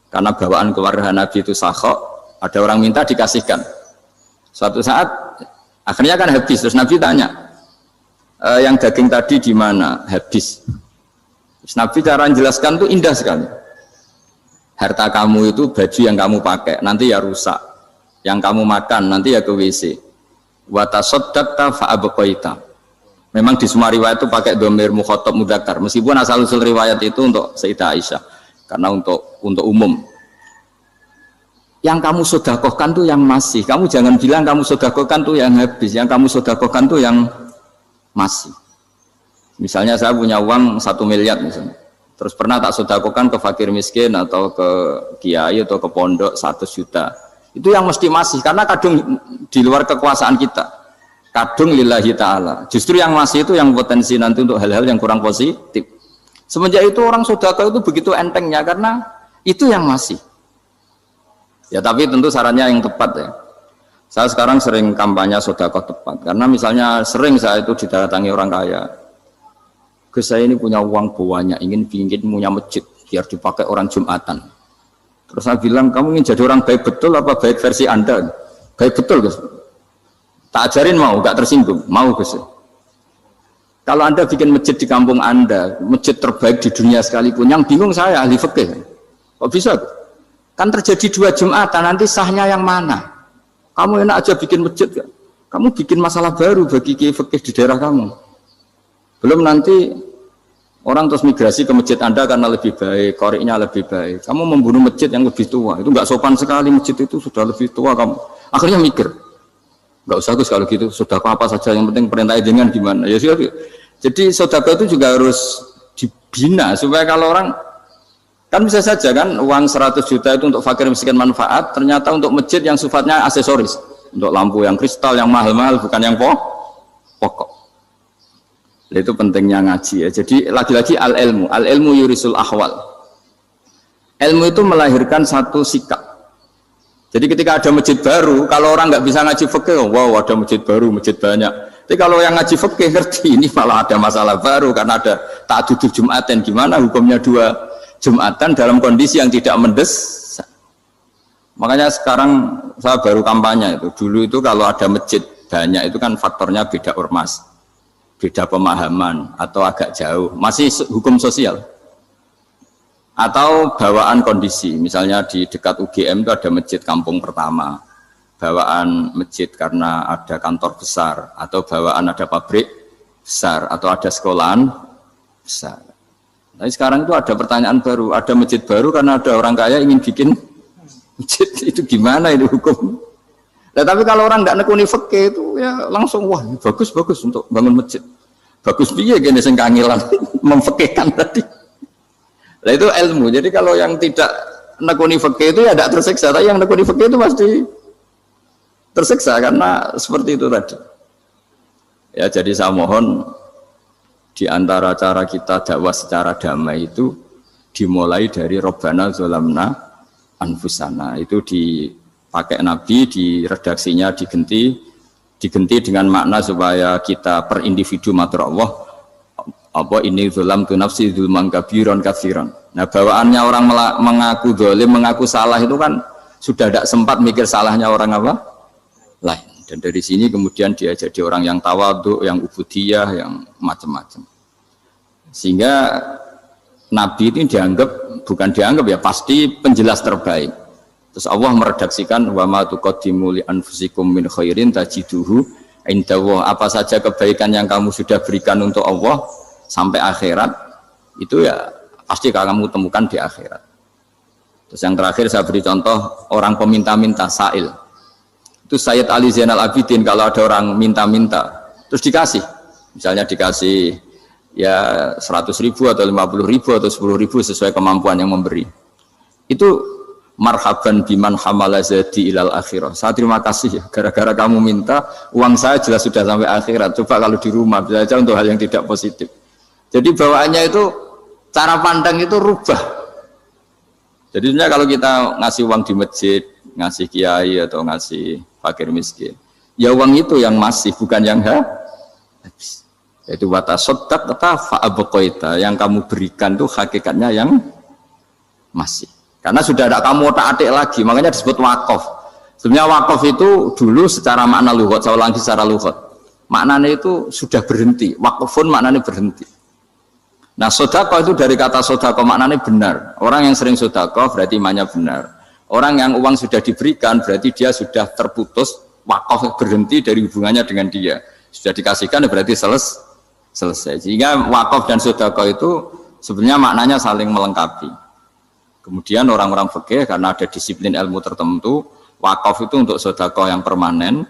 karena bawaan keluarga Nabi itu sakhok, ada orang minta dikasihkan. Suatu saat, akhirnya kan habis. Terus Nabi tanya, yang daging tadi di mana? Habis. Terus Nabi cara menjelaskan itu indah sekali. Harta kamu itu baju yang kamu pakai, nanti ya rusak. Yang kamu makan, nanti ya ke WC. Wa tasaddaqta fa abqaita. Memang di semua riwayat itu pakai dhamir mukhatab mudzakkar. Meskipun asal-usul riwayat itu untuk Sayyidah Aisyah, karena untuk umum. Yang kamu sedekahkan tuh yang masih. Kamu jangan bilang kamu sedekahkan tuh yang habis. Yang kamu sedekahkan tuh yang masih. Misalnya saya punya uang 1 miliar misalnya. Terus pernah tak sedekahkan ke fakir miskin atau ke kiai atau ke pondok 100 juta. Itu yang mesti masih karena kadung di luar kekuasaan kita. Kadung lillahi ta'ala. Justru yang masih itu yang potensi nanti untuk hal-hal yang kurang positif. Semenjak itu orang sedekah itu begitu entengnya karena itu yang masih. Ya tapi tentu sarannya yang tepat ya. Saya sekarang sering kampanye sedekah tepat karena misalnya sering saya itu didatangi orang kaya. Gus, saya ini punya uang banyak, ingin punya masjid biar dipakai orang Jumatan. Terus saya bilang, kamu ingin jadi orang baik betul apa baik versi Anda? Baik betul Gus. Tak ajarin mau, gak tersinggung, mau Gus. Kalau Anda bikin masjid di kampung Anda, masjid terbaik di dunia sekalipun, yang bingung saya ahli fikih. Kok bisa? Kan terjadi 2 Jumatan, nanti sahnya yang mana? Kamu enak aja bikin masjid, kan? Kamu bikin masalah baru bagi kiai fikih di daerah kamu. Belum nanti orang terus migrasi ke masjid Anda karena lebih baik, koriknya lebih baik. Kamu membunuh masjid yang lebih tua, itu nggak sopan sekali, masjid itu sudah lebih tua kamu. Akhirnya mikir. Nggak usah Gus kalau gitu, sedekah apa saja yang penting perintah dengan gimana ya sudah. Jadi sedekah itu juga harus dibina supaya kalau orang kan bisa saja kan uang 100 juta itu untuk fakir miskin manfaat, ternyata untuk masjid yang sifatnya aksesoris, untuk lampu yang kristal yang mahal-mahal bukan yang pokok. Itu pentingnya ngaji ya. Jadi lagi-lagi al-ilmu yurisul ahwal. Ilmu itu melahirkan satu sikap. Jadi ketika ada masjid baru, kalau orang nggak bisa ngaji fikih, wow ada masjid baru, masjid banyak. Tapi kalau yang ngaji fikih ngerti, ini malah ada masalah baru karena ada ta'dudul Jum'atan. Gimana hukumnya 2 Jum'atan dalam kondisi yang tidak mendesak? Makanya sekarang saya baru kampanye itu. Dulu itu kalau ada masjid banyak itu kan faktornya beda ormas, beda pemahaman atau agak jauh. Masih hukum sosial. Atau bawaan kondisi, misalnya di dekat UGM itu ada masjid kampung pertama, bawaan masjid karena ada kantor besar, atau bawaan ada pabrik besar, atau ada sekolahan besar. Tapi sekarang itu ada pertanyaan baru, ada masjid baru karena ada orang kaya ingin bikin masjid, itu gimana ini hukum? Nah, tapi kalau orang tidak nekuni fikih itu ya langsung wah bagus untuk bangun masjid. Bagus piye gini sing kangelan memfikihkan tadi. Nah itu ilmu. Jadi kalau yang tidak nekuni fikih itu ya tidak tersiksa, tapi yang nekuni fikih itu pasti tersiksa karena seperti itu tadi. Ya jadi saya mohon di antara cara kita dakwah secara damai itu dimulai dari Robbana Zolamna Anfusana. Itu dipakai Nabi, di redaksinya diganti dengan makna supaya kita per individu matur Allah, apa ini zulam tu nafsi zulman kabiron katsiran. Nah, bawaannya orang mengaku zalim, mengaku salah itu kan sudah tidak sempat mikir salahnya orang apa lain. Dan dari sini kemudian dia jadi orang yang tawadhu, yang ubudiyah, yang macam-macam. Sehingga Nabi ini bukan dianggap ya, pasti penjelas terbaik. Terus Allah meredaksikan wa ma tuqaddimu li anfusikum min khairin tajiduhu indallah. Apa saja kebaikan yang kamu sudah berikan untuk Allah sampai akhirat itu ya pasti kamu temukan di akhirat. Terus yang terakhir saya beri contoh orang peminta-minta, sa'il. Itu Sayyid Ali Zainal Abidin, kalau ada orang minta-minta terus dikasih, misalnya dikasih ya 100.000 atau 50.000 atau 10.000 sesuai kemampuan yang memberi, itu marhaban biman hamala zadi ilal akhirah. Saya terima kasih ya, gara-gara kamu minta uang saya jelas sudah sampai akhirat. Coba kalau di rumah bisa saja untuk hal yang tidak positif. Jadi bawaannya itu, cara pandang itu rubah. Jadi sebenarnya kalau kita ngasih uang di masjid, ngasih kiai atau ngasih fakir miskin, ya uang itu yang masih, bukan yang habis. Itu watasodak kata fa'abqaita, yang kamu berikan itu hakikatnya yang masih. Karena sudah ada kamu otak-atik lagi, makanya disebut wakaf. Sebenarnya wakaf itu dulu secara makna lughat, saya ulangi secara lughat, maknanya itu sudah berhenti. Wakafun maknanya berhenti. Nah, sedekah itu dari kata sedekah maknanya benar. Orang yang sering sedekah berarti imannya benar. Orang yang uang sudah diberikan berarti dia sudah terputus, wakaf berhenti dari hubungannya dengan dia. Sudah dikasihkan berarti selesai. Sehingga wakaf dan sedekah itu sebenarnya maknanya saling melengkapi. Kemudian orang-orang fikih karena ada disiplin ilmu tertentu, wakaf itu untuk sedekah yang permanen,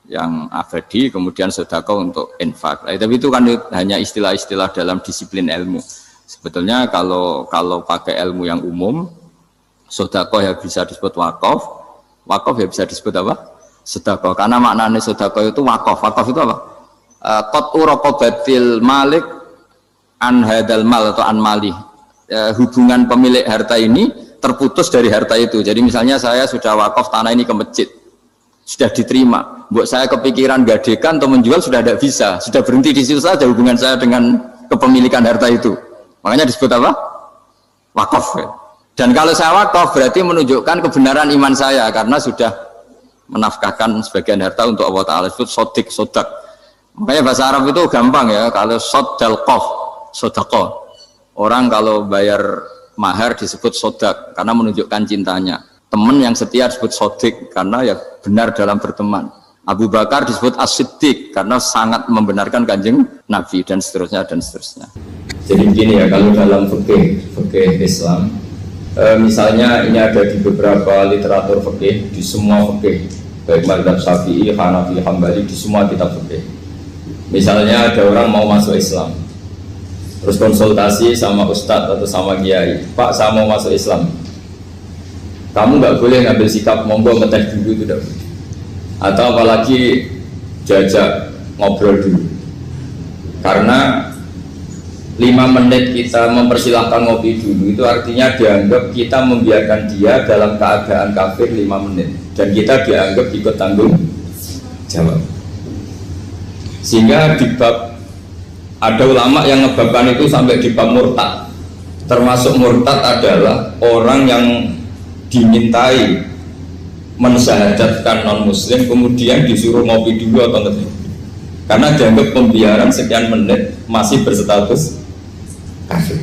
yang abadi, kemudian sedekah untuk infak. Tapi itu kan hanya istilah-istilah dalam disiplin ilmu. Sebetulnya kalau pakai ilmu yang umum, sedekah ya bisa disebut wakaf, wakaf ya bisa disebut apa? Sedekah. Karena maknanya sedekah itu wakaf. Wakaf itu apa? Qat'u raqabatil malik an hadal mal atau an malih. Hubungan pemilik harta ini terputus dari harta itu. Jadi misalnya saya sudah wakaf tanah ini ke masjid, sudah diterima, buat saya kepikiran gadekan atau menjual sudah tidak bisa, sudah berhenti di situ saja hubungan saya dengan kepemilikan harta itu. Makanya disebut apa? Wakaf. Dan kalau saya wakaf berarti menunjukkan kebenaran iman saya karena sudah menafkahkan sebagian harta untuk Allah Ta'ala. Disebut sodik, sodak. Makanya bahasa Arab itu gampang ya, kalau sodalqoh, sodaqoh. Orang kalau bayar mahar disebut sodak karena menunjukkan cintanya. Teman yang setia disebut sodik karena ya benar dalam berteman. Abu Bakar disebut as-siddiq karena sangat membenarkan kanjeng Nabi, dan seterusnya dan seterusnya. Jadi begini ya, kalau dalam fikih Islam, misalnya ini ada di beberapa literatur fikih, di semua fikih, baik mazhab Syafi'i, Hanafi, Hambali, di semua kitab fikih. Misalnya ada orang mau masuk Islam, terus konsultasi sama ustadz atau sama kiai, Pak saya mau masuk Islam, kamu nggak boleh ngambil sikap monggo ngeteh dulu, itu tidak boleh. Atau apalagi jajak ngobrol dulu, karena 5 menit kita mempersilahkan ngopi dulu itu artinya dianggap kita membiarkan dia dalam keadaan kafir 5 menit, dan kita dianggap ikut tanggung jawab. Sehingga di bab, ada ulama yang ngebabkan itu sampai di bab murtad. Termasuk murtad adalah orang yang dimintai mensyahadatkan non muslim kemudian disuruh ngopi dulu atau ngeteh, karena dianggap pembiaran sekian menit masih berstatus kafir.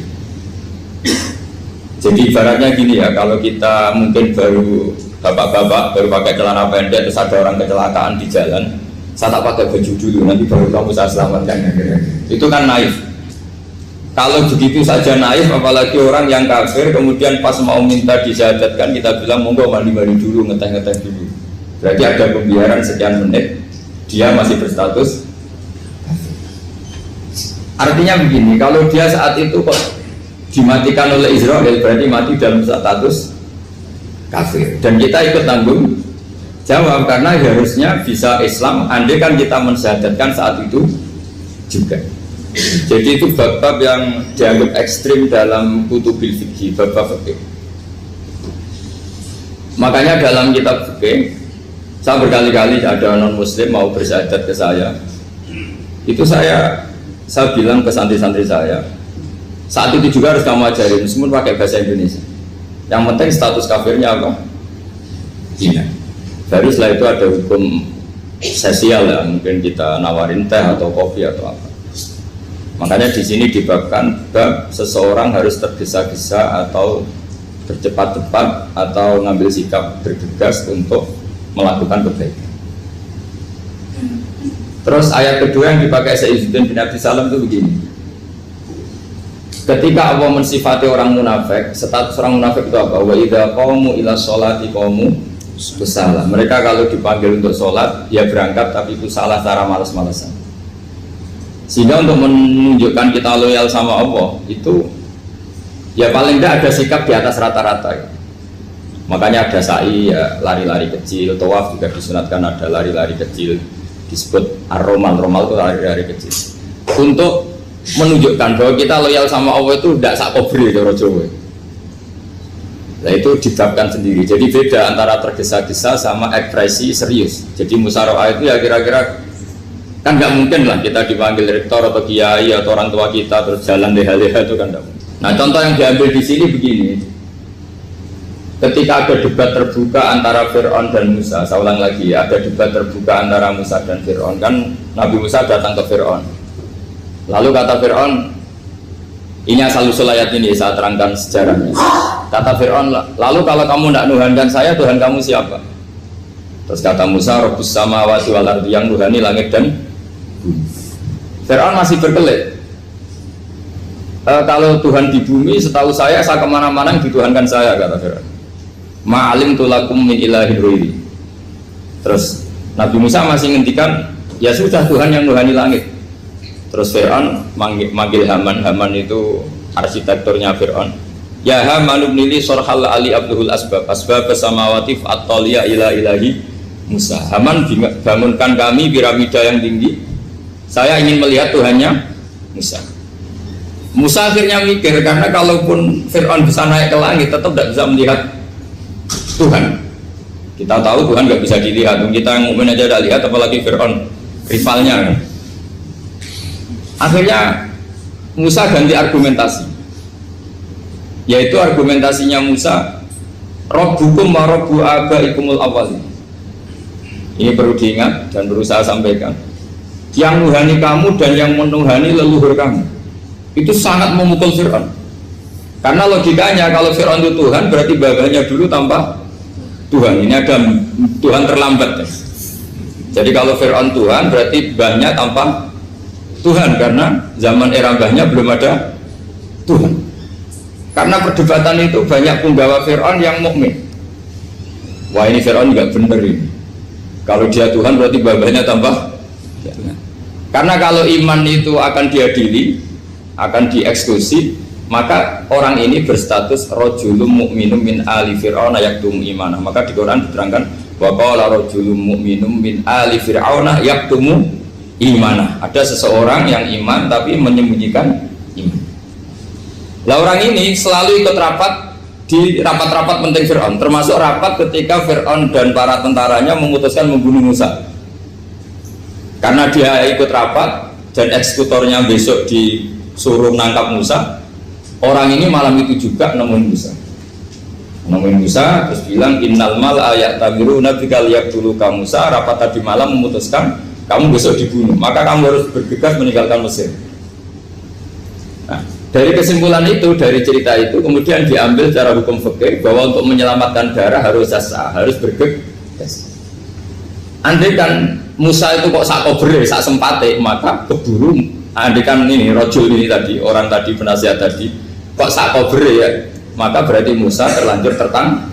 Jadi ibaratnya gini ya, kalau kita mungkin baru bapak-bapak baru pakai celana pendek terus ada orang kecelakaan di jalan, saya tak pakai baju dulu nanti baru kamu saya selamatkan, itu kan naif. Kalau begitu saja naif, apalagi orang yang kafir kemudian pas mau minta disyahadatkan kita bilang monggo mandi-mandi dulu, ngeteh-ngeteh dulu, berarti ada pembiaran sekian menit, dia masih berstatus kafir. Artinya begini, kalau dia saat itu kok dimatikan oleh Israel berarti mati dalam status kafir, dan kita ikut tanggung jawab karena harusnya bisa Islam andai kan kita mensyahadatkan saat itu juga. Jadi itu bab-bab yang dianggap ekstrim dalam kutubil fikih, bab-bab fikih. Makanya dalam kitab fikih, saya berkali-kali ada non-muslim mau bersyahadat ke saya, itu saya bilang ke santri-santri saya, saat itu juga harus kamu ajarin, meskipun pakai bahasa Indonesia. Yang penting status kafirnya apa? Iya. Baru setelah itu ada hukum sosial ya, mungkin kita nawarin teh atau kopi atau apa. Makanya di sini dibabkan bab seseorang harus tergesa-gesa atau bercepat-cepat atau ngambil sikap bergegas untuk melakukan kebaikan. Terus ayat kedua yang dipakai Sayyidina bin Abi Salam itu begini. Ketika Allah mensifati orang munafik, status orang munafik itu apa? Wa idza qamu ila sholati qamu kusala. Mereka kalau dipanggil untuk sholat, ya berangkat tapi kusala secara malas-malasan. Sehingga untuk menunjukkan kita loyal sama Allah itu, ya paling tidak ada sikap di atas rata-rata. Ya. Makanya ada sa'i, ya, lari-lari kecil. Tawaf juga disunatkan ada lari-lari kecil, disebut ar-romal. Romal itu lari-lari kecil. Untuk menunjukkan bahwa kita loyal sama Allah itu tidak sakobri cara Jawa. Nah itu dibabkan sendiri. Jadi beda antara tergesa-gesa sama ekspresi serius. Jadi musyawarah itu ya kira-kira kan nggak mungkin lah kita dipanggil rektor atau kiai atau orang tua kita terus jalan leha-leha itu kan nggak mungkin. Nah contoh yang diambil di sini begini. Ketika ada debat terbuka antara Fir'aun dan Musa, saya ulang lagi ya, ada debat terbuka antara Musa dan Fir'aun. Kan Nabi Musa datang ke Fir'aun. Lalu kata Fir'aun, ini asal-usul ayat ini saya terangkan sejarahnya. Kata Fir'aun, lalu kalau kamu tidak nuhankan saya, Tuhan kamu siapa? Terus kata Musa, Rabbus samawati wal ardi, yang nuhani langit dan bumi. Fir'aun masih berkelit. Kalau Tuhan di bumi, setahu saya kemana-mana yang dituhankan saya, kata Fir'aun. Ma'alim tulakum min ilahin ruiri. Terus Nabi Musa masih ngendikan, ya sudah Tuhan yang nuhani langit. Terus Fir'aun manggil Haman. Haman itu arsitekturnya Fir'aun. Ya Haman ibnili sorhal ali abduhul asbab samawati fa'atoliya ila ilahi Musa. Haman bangunkan kami piramida yang tinggi. Saya ingin melihat Tuhannya Musa. Musa akhirnya mikir, karena kalaupun Fir'aun bisa naik ke langit tetap tidak bisa melihat Tuhan. Kita tahu Tuhan nggak bisa dilihat. Kita yang mukmin aja tidak lihat, apalagi Fir'aun rivalnya kan. Akhirnya Musa ganti argumentasi, yaitu argumentasinya Musa, Rabbukum wa Rabbu abaikumul awwalin. Ini perlu diingat dan perlu saya sampaikan. Yang nuhani kamu dan yang menuhani leluhur kamu, itu sangat memukul Fir'aun. Karena logikanya kalau Fir'aun itu Tuhan, berarti babanya dulu tanpa Tuhan. Ini ada Tuhan terlambat. Jadi kalau Fir'aun Tuhan, berarti banyak tanpa Tuhan, karena zaman era mbahnya belum ada Tuhan. Karena perdebatan itu banyak penggawa Fir'aun yang mukmin. Wah ini Fir'aun nggak bener ini. Kalau dia Tuhan berarti babanya tambah. Karena kalau iman itu akan diadili, akan dieksekusi, maka orang ini berstatus rojulum mukminum min ali Fir'aun yaktum imanah. Maka di Quran diterangkan wa qala rojulum mukminum min ali Fir'aun yaktumu imanah. Ada seseorang yang iman tapi menyembunyikan iman. Lah orang ini selalu ikut rapat di rapat-rapat penting Fir'aun, termasuk rapat ketika Fir'aun dan para tentaranya memutuskan membunuh Musa. Karena dia ikut rapat dan eksekutornya besok disuruh menangkap Musa, orang ini malam itu juga nemuin Musa terus bilang innal mal ayat tabiru nabikal yaqtulu ka Musa. Rapat tadi malam memutuskan kamu besok dibunuh, maka kamu harus bergegas meninggalkan Mesir. Nah, dari kesimpulan itu, dari cerita itu kemudian diambil secara hukum fikih bahwa untuk menyelamatkan darah harus jasa, harus bergegas. Andai kan Musa itu kok sak kobre, sak sempate, maka keburu. Andai kan ini rojul ini tadi, orang tadi penasihat tadi, kok sak kobre ya, maka berarti Musa terlanjur tertang.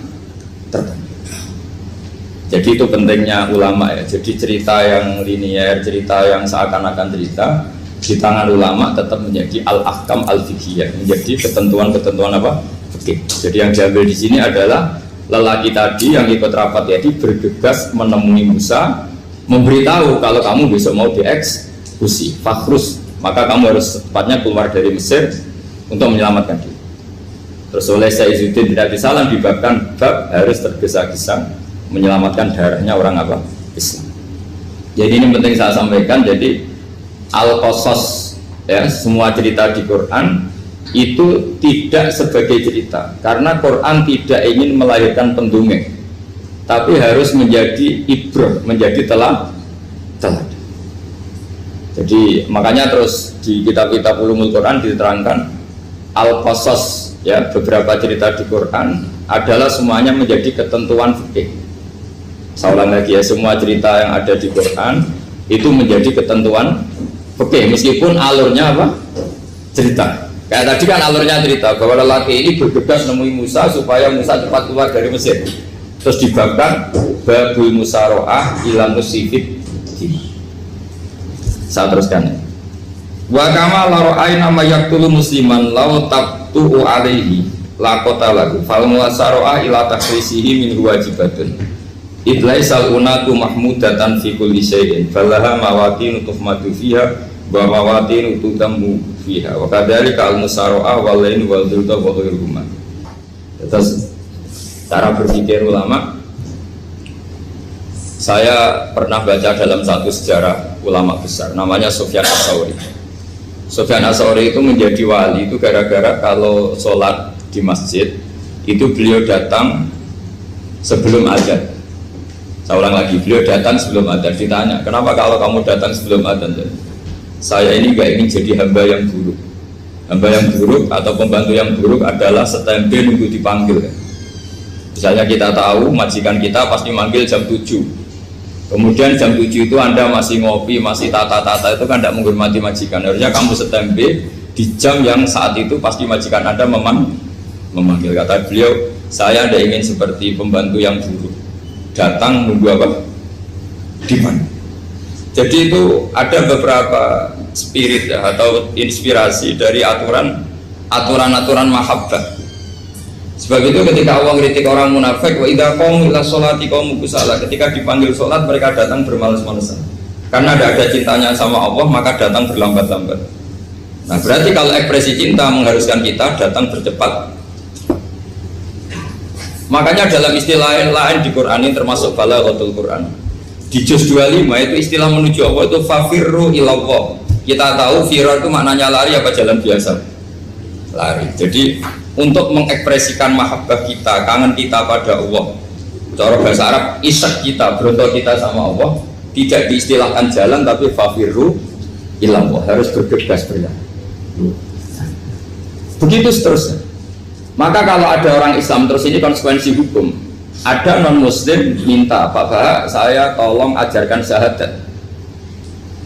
Jadi itu pentingnya ulama ya. Jadi cerita yang linier, cerita yang seakan-akan cerita di tangan ulama tetap menjadi al-ahkam al-fiqhiyah, menjadi ketentuan-ketentuan apa? Fikih. Jadi yang diambil di sini adalah lelaki tadi yang ikut rapat tadi bergegas menemui Musa, memberitahu kalau kamu besok mau dieksekusi. Fakhrus maka kamu harus secepatnya keluar dari Mesir untuk menyelamatkan diri. Terus oleh Saizuddin bin Abi Salam dibabkan bab harus tergesa-gesa menyelamatkan darahnya orang apa? Islam. Jadi ini penting saya sampaikan. Jadi Al-Qasas, ya, semua cerita di Quran itu tidak sebagai cerita, karena Quran tidak ingin melahirkan pendongeng, tapi harus menjadi ibrah, menjadi teladan. Jadi makanya terus di kitab-kitab ulumul Quran diterangkan Al-Qasas, ya, beberapa cerita di Quran adalah semuanya menjadi ketentuan fikih. Saya ulang lagi ya, semua cerita yang ada di Quran itu menjadi ketentuan fikih, meskipun alurnya apa? Cerita. Kayak tadi kan alurnya cerita bahwa lelaki ini bergegas nemui Musa supaya Musa cepat keluar dari Mesir. Terus dibabkan babul musaroah ila musifid. Saya teruskan. Wa kama la ra'ayna ma yaqtulu musliman law tabtu alaihi la qatalahu fal musaroah ila takhrisihi min wajibatun. Idlaisal unatu mahmudatan fi kulli syai'in falaha mawatin tuhmadu fiha wa mawatin tutammu fiha wa kadzalika al-musara'a wal lain wal dhulta wa ghairuhuma. Terus cara berpikir ulama, saya pernah baca dalam satu sejarah ulama besar namanya Sufyan Ats-Tsauri. Sufyan Ats-Tsauri itu menjadi wali itu gara-gara kalau sholat di masjid itu beliau datang sebelum azan. Saya ulang lagi, beliau datang sebelum azan. Ditanya, kenapa kalau kamu datang sebelum azan? Saya ini gak ingin jadi hamba yang buruk. Hamba yang buruk atau pembantu yang buruk adalah setempe nunggu dipanggil. Misalnya kita tahu majikan kita pasti manggil jam 7. Kemudian jam 7 itu Anda masih ngopi, masih tata-tata, itu kan tidak menghormati majikan. Harusnya kamu setempe di jam yang saat itu pasti majikan Anda memanggil. Kata beliau, saya tidak ingin seperti pembantu yang buruk. Datang nunggu apa? Dipanggil. Jadi itu ada beberapa spirit, ya, atau inspirasi dari aturan-aturan mahabbah. Sebab itu ketika Allah kritik orang munafik, wa idza qamu ila sholati qamu kusala, ketika dipanggil sholat mereka datang bermalas-malasan. Karena tidak ada cintanya sama Allah, maka datang berlambat-lambat. Nah, berarti kalau ekspresi cinta mengharuskan kita datang bercepat. Makanya dalam istilah lain di Quran ini termasuk balaghatul Quran. Di juz 25 itu istilah menuju Allah itu fafirru ilallah. Kita tahu firar itu maknanya lari apa jalan biasa? Lari. Jadi untuk mengekspresikan mahabbah kita, kangen kita pada Allah, cara bahasa Arab isak kita, berontok kita sama Allah, tidak diistilahkan jalan tapi fafirru ilallah, harus bergegas berjalan. Begitu seterusnya. Maka kalau ada orang Islam, terus ini konsekuensi hukum. Ada non muslim minta, Pak Bah, saya tolong ajarkan syahadat.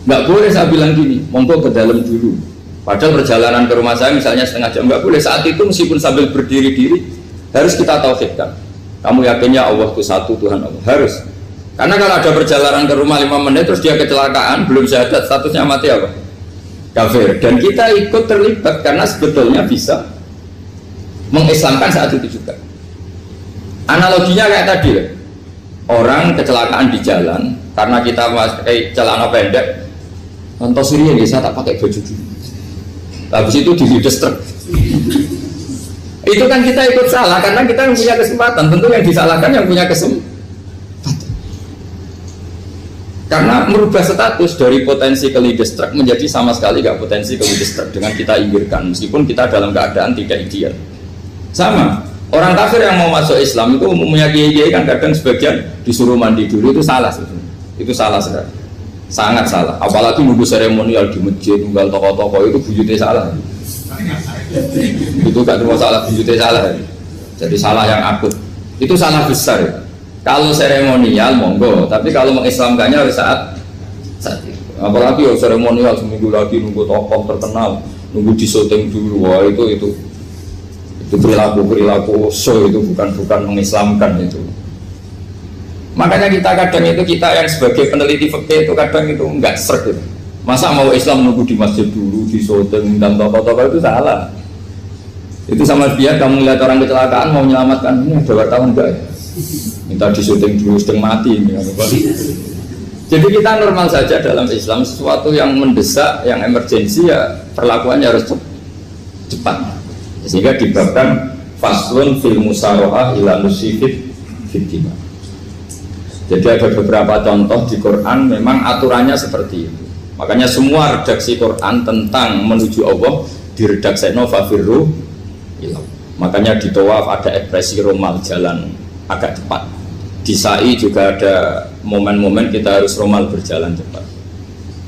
Nggak boleh saya bilang gini, monggo ke dalam dulu. Padahal perjalanan ke rumah saya misalnya setengah jam, nggak boleh. Saat itu meskipun sambil berdiri-diri harus kita tauhidkan. Kamu yakinnya Allah itu satu, Tuhan Allah, harus. Karena kalau ada perjalanan ke rumah 5 menit terus dia kecelakaan, belum syahadat, statusnya mati apa? Kafir. Dan kita ikut terlibat karena sebetulnya bisa mengislamkan saat itu juga. Analoginya kayak tadi ya, orang kecelakaan di jalan karena kita pakai celana pendek, contoh Syria saya tak pakai baju dulu, habis itu diludes truk. Itu kan kita ikut salah karena kita yang punya kesempatan. Tentu yang disalahkan yang punya kesempatan, karena merubah status dari potensi keludes truk menjadi sama sekali gak potensi keludes truk dengan kita inggirkan, meskipun kita dalam keadaan tidak ideal. Sama orang kafir yang mau masuk Islam itu umumnya kiai-kiai kan kadang sebagian disuruh mandi dulu, itu salah sebetulnya. Itu salah sekali, sangat salah. Apalagi nunggu seremonial di masjid, nunggal tokoh-tokoh, itu bujutnya salah. Itu gak cuma salah, bujutnya salah. Jadi salah yang akut. Itu salah besar ya. Kalau seremonial monggo, tapi kalau mengislamkannya harus saat itu. Apalagi ya seremonial seminggu lagi nunggu tokoh terkenal, nunggu disyuting dulu, wah itu perilaku so, itu bukan mengislamkan itu. Makanya kita yang sebagai peneliti fikih itu kadang itu enggak serg gitu. Masa mau Islam nunggu di masjid dulu, di syuting dan tokoh-tokoh, itu salah. Itu sama dia kamu lihat orang kecelakaan mau menyelamatkan, ini ada wartawan enggak ya? Minta di syuting dulu, sedang mati ini. Jadi kita normal saja dalam Islam, sesuatu yang mendesak, yang emergensi ya perlakuannya harus cepat. Sehingga dibabkan faslun fil musarohah ila nusifid fitima. Jadi ada beberapa contoh di Quran memang aturannya seperti itu. Makanya semua redaksi Quran tentang menuju Allah diredakseno fafirru ilah. Makanya di tawaf ada ekspresi romal, jalan agak cepat. Di sa'i juga ada momen-momen kita harus romal, berjalan cepat.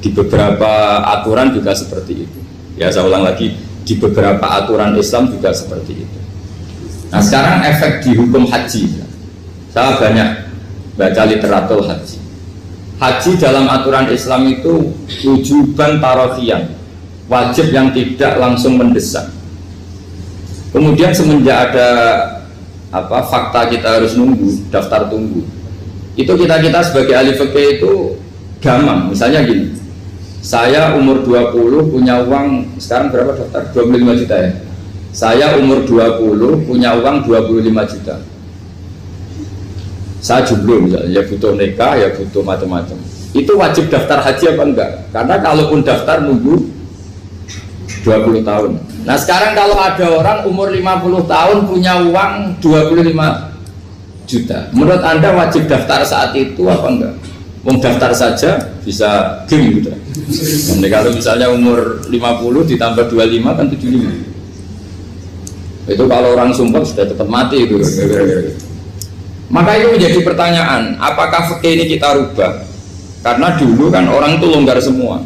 Di beberapa aturan juga seperti itu. Ya saya ulang lagi, di beberapa aturan Islam juga seperti itu. Nah sekarang efek di hukum haji. Saya banyak baca literatur haji. Haji dalam aturan Islam itu wujuban tarofian, wajib yang tidak langsung mendesak. Kemudian semenjak ada fakta kita harus nunggu, daftar tunggu, itu kita sebagai ahli fikih itu gampang. Misalnya gini, saya umur 20 punya uang, sekarang berapa daftar? 25 juta ya. Saya umur 20 punya uang 25 juta. Saya jomblo misalnya, ya butuh nikah, ya butuh macam-macam. Itu wajib daftar haji apa enggak? Karena kalaupun daftar nunggu 20 tahun. Nah sekarang kalau ada orang umur 50 tahun punya uang 25 juta, menurut Anda wajib daftar saat itu apa enggak? Mau daftar saja bisa game gitu. Jadi kalau misalnya umur 50 ditambah 25 kan 75. Itu kalau orang sumpah sudah cepat mati itu. Maka itu menjadi pertanyaan, apakah fikih ini kita rubah? Karena dulu kan orang itu longgar semua.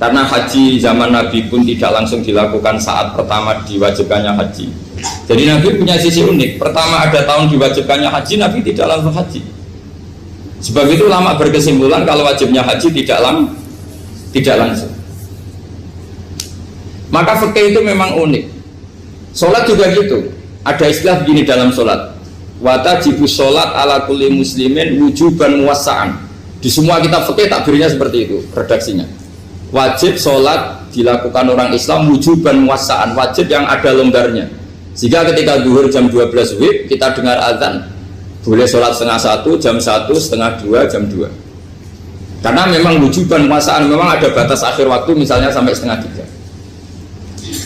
Karena haji zaman Nabi pun tidak langsung dilakukan saat pertama diwajibkannya haji. Jadi Nabi punya sisi unik. Pertama ada tahun diwajibkannya haji, Nabi tidak langsung haji. Sebab itu ulama berkesimpulan kalau wajibnya haji tidak langsung. Maka fikih itu memang unik. Sholat juga gitu. Ada istilah begini dalam sholat. Watajibu sholat ala kulli muslimin wujuban muwassa'an. Di semua kitab fikih takbirnya seperti itu redaksinya. Wajib sholat dilakukan orang Islam wujuban muwassa'an, wajib yang ada longgarnya. Sehingga ketika zuhur jam 12 WIB kita dengar azan, boleh sholat setengah 1, jam 1, setengah 2, jam 2. Karena memang wujuban muwassa'an, memang ada batas akhir waktu misalnya sampai setengah 3.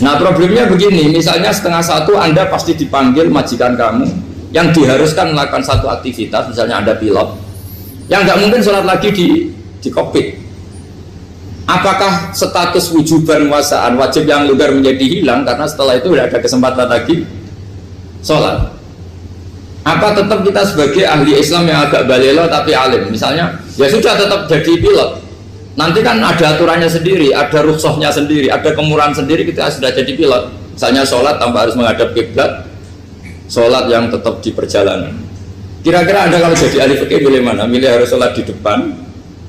Nah problemnya begini, misalnya setengah 1 Anda pasti dipanggil majikan kamu yang diharuskan melakukan satu aktivitas, misalnya Anda pilot, yang nggak mungkin sholat lagi di kokpit. Apakah status wujuban muwassa'an, wajib yang longgar menjadi hilang karena setelah itu tidak ada kesempatan lagi sholat? Apa tetap kita sebagai ahli Islam yang agak balelo tapi alim, misalnya ya sudah tetap jadi pilot, nanti kan ada aturannya sendiri, ada rukhsahnya sendiri, ada kemurahan sendiri, kita sudah jadi pilot. Misalnya sholat tanpa harus menghadap kiblat, sholat yang tetap di perjalanan. Kira-kira Anda kalau jadi ahli fikih milih mana? Milih harus sholat di depan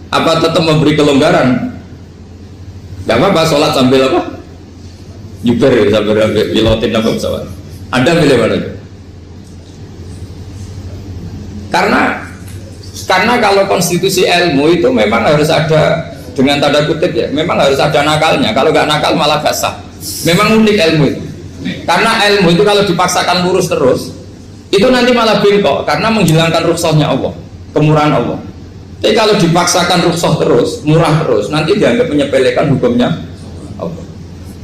apa tetap memberi kelonggaran? Gak apa-apa sholat sambil apa? Nyuper ya, sambil pilotin apa pesawat. Anda milih mana? Karena kalau konstitusi ilmu itu memang harus ada, dengan tanda kutip ya, memang harus ada nakalnya. Kalau nggak nakal malah gak sah. Memang unik ilmu itu. Karena ilmu itu kalau dipaksakan lurus terus, itu nanti malah bengkok karena menghilangkan rukhsahnya Allah, kemurahan Allah. Tapi kalau dipaksakan rukhsah terus, murah terus, nanti dianggap menyepelekan hukumnya Allah.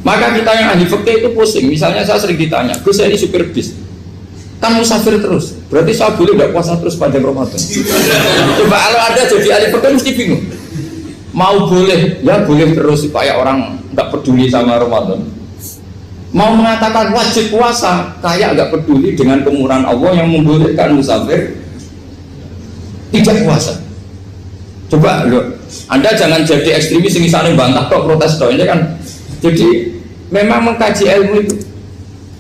Maka kita yang ahli fikih itu pusing. Misalnya saya sering ditanya, Gus saya ini supir bis, kan musafir terus, berarti saya boleh nggak puasa terus panjang Ramadan? Coba kalau ada jadi ahli fikih mesti bingung. Mau boleh, ya boleh terus supaya orang nggak peduli sama Ramadan. Mau mengatakan wajib puasa, kayak nggak peduli dengan kemurahan Allah yang membolehkan musafir tidak puasa. Coba loh, Anda jangan jadi ekstremis yang misalnya bantah kok protes kok, ini kan. Jadi memang mengkaji ilmu itu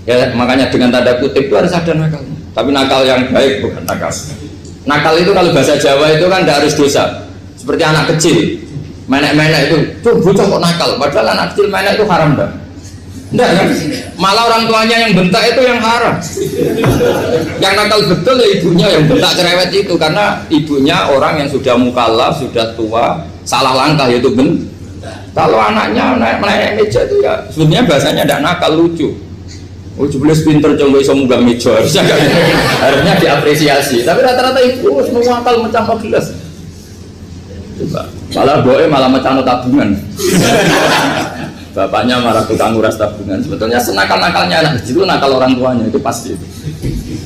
ya, makanya dengan tanda kutip itu harus ada nakal, tapi nakal yang baik, bukan nakal. Nakal itu kalau bahasa Jawa itu kan tidak harus dosa, seperti anak kecil menek-menek itu, tuh bocah kok nakal, padahal anak kecil menek itu haram dah. Enggak kan? Malah orang tuanya yang bentak itu yang haram. Yang nakal betul ya ibunya yang bentak cerewet itu, karena ibunya orang yang sudah mukallaf, sudah tua, salah langkah yaitu bentak. Kalau anaknya naik meja itu ya sebenarnya bahasanya tidak nakal, lucu. Oh jebles pinter coba bisa munggah meja, harusnya diapresiasi. Tapi rata-rata itu semua akal mencampur gelas. Coba. Malah boe malah mecano tabungan. Bapaknya marah tukang nguras tabungan. Sebetulnya senakal-nakalnya anak kecil itu nakal orang tuanya, itu pasti.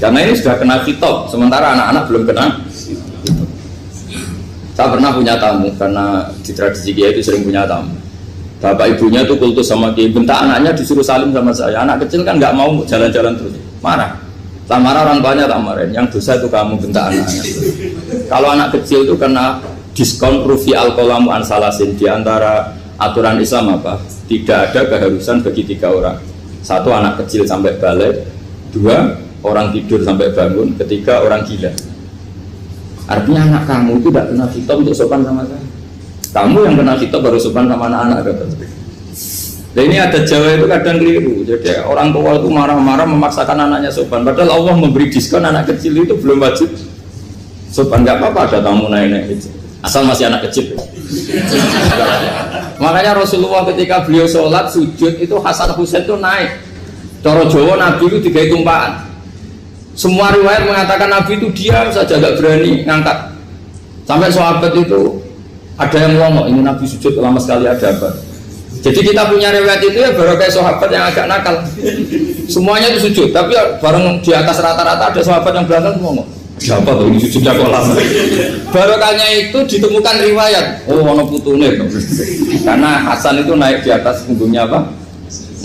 Karena ini sudah kena kitab, sementara anak-anak belum kena. Saya pernah punya tamu, karena di tradisi Kiai itu sering punya tamu. Bapak ibunya itu kultus sama Kiai, bentak anaknya disuruh salim sama saya. Anak kecil kan nggak mau jalan-jalan terus, marah. Tak marah orang tuanya tak marahin, yang dosa itu kamu bentak anaknya. Kalau anak kecil itu kena diskon rufi al-qalamu ansalasin, di antara aturan Islam apa? Tidak ada keharusan bagi 3 orang. 1 anak kecil sampai balik, 2 orang tidur sampai bangun, 3 orang gila. Artinya anak kamu itu tidak kena kitab untuk sopan sama saya. Kamu yang kena kitab baru sopan sama anak-anak. Nah ini ada Jawa itu kadang keliru. Jadi orang tua itu marah-marah memaksakan anaknya sopan. Padahal Allah memberi diskon anak kecil itu belum wajib sopan. Nggak apa-apa ada tamu naik-naik gitu. Asal masih anak kecil. Makanya Rasulullah ketika beliau sholat sujud itu Hasan Husain itu naik. Cara Jawa Nabi itu 3 tumpahan. Semua riwayat mengatakan Nabi itu diam saja, gak berani ngangkat. Sampai sahabat itu ada yang ngomong, ini Nabi sujud lama sekali ada apa? Jadi kita punya riwayat itu ya baru kayak sahabat yang agak nakal. Semuanya itu sujud, tapi bareng di atas rata-rata ada sahabat yang belakang ngomong, siapa tuh ini sujudnya kok lama? Barokahnya itu ditemukan riwayat, oh ono putune. Karena Hasan itu naik di atas punggungnya apa?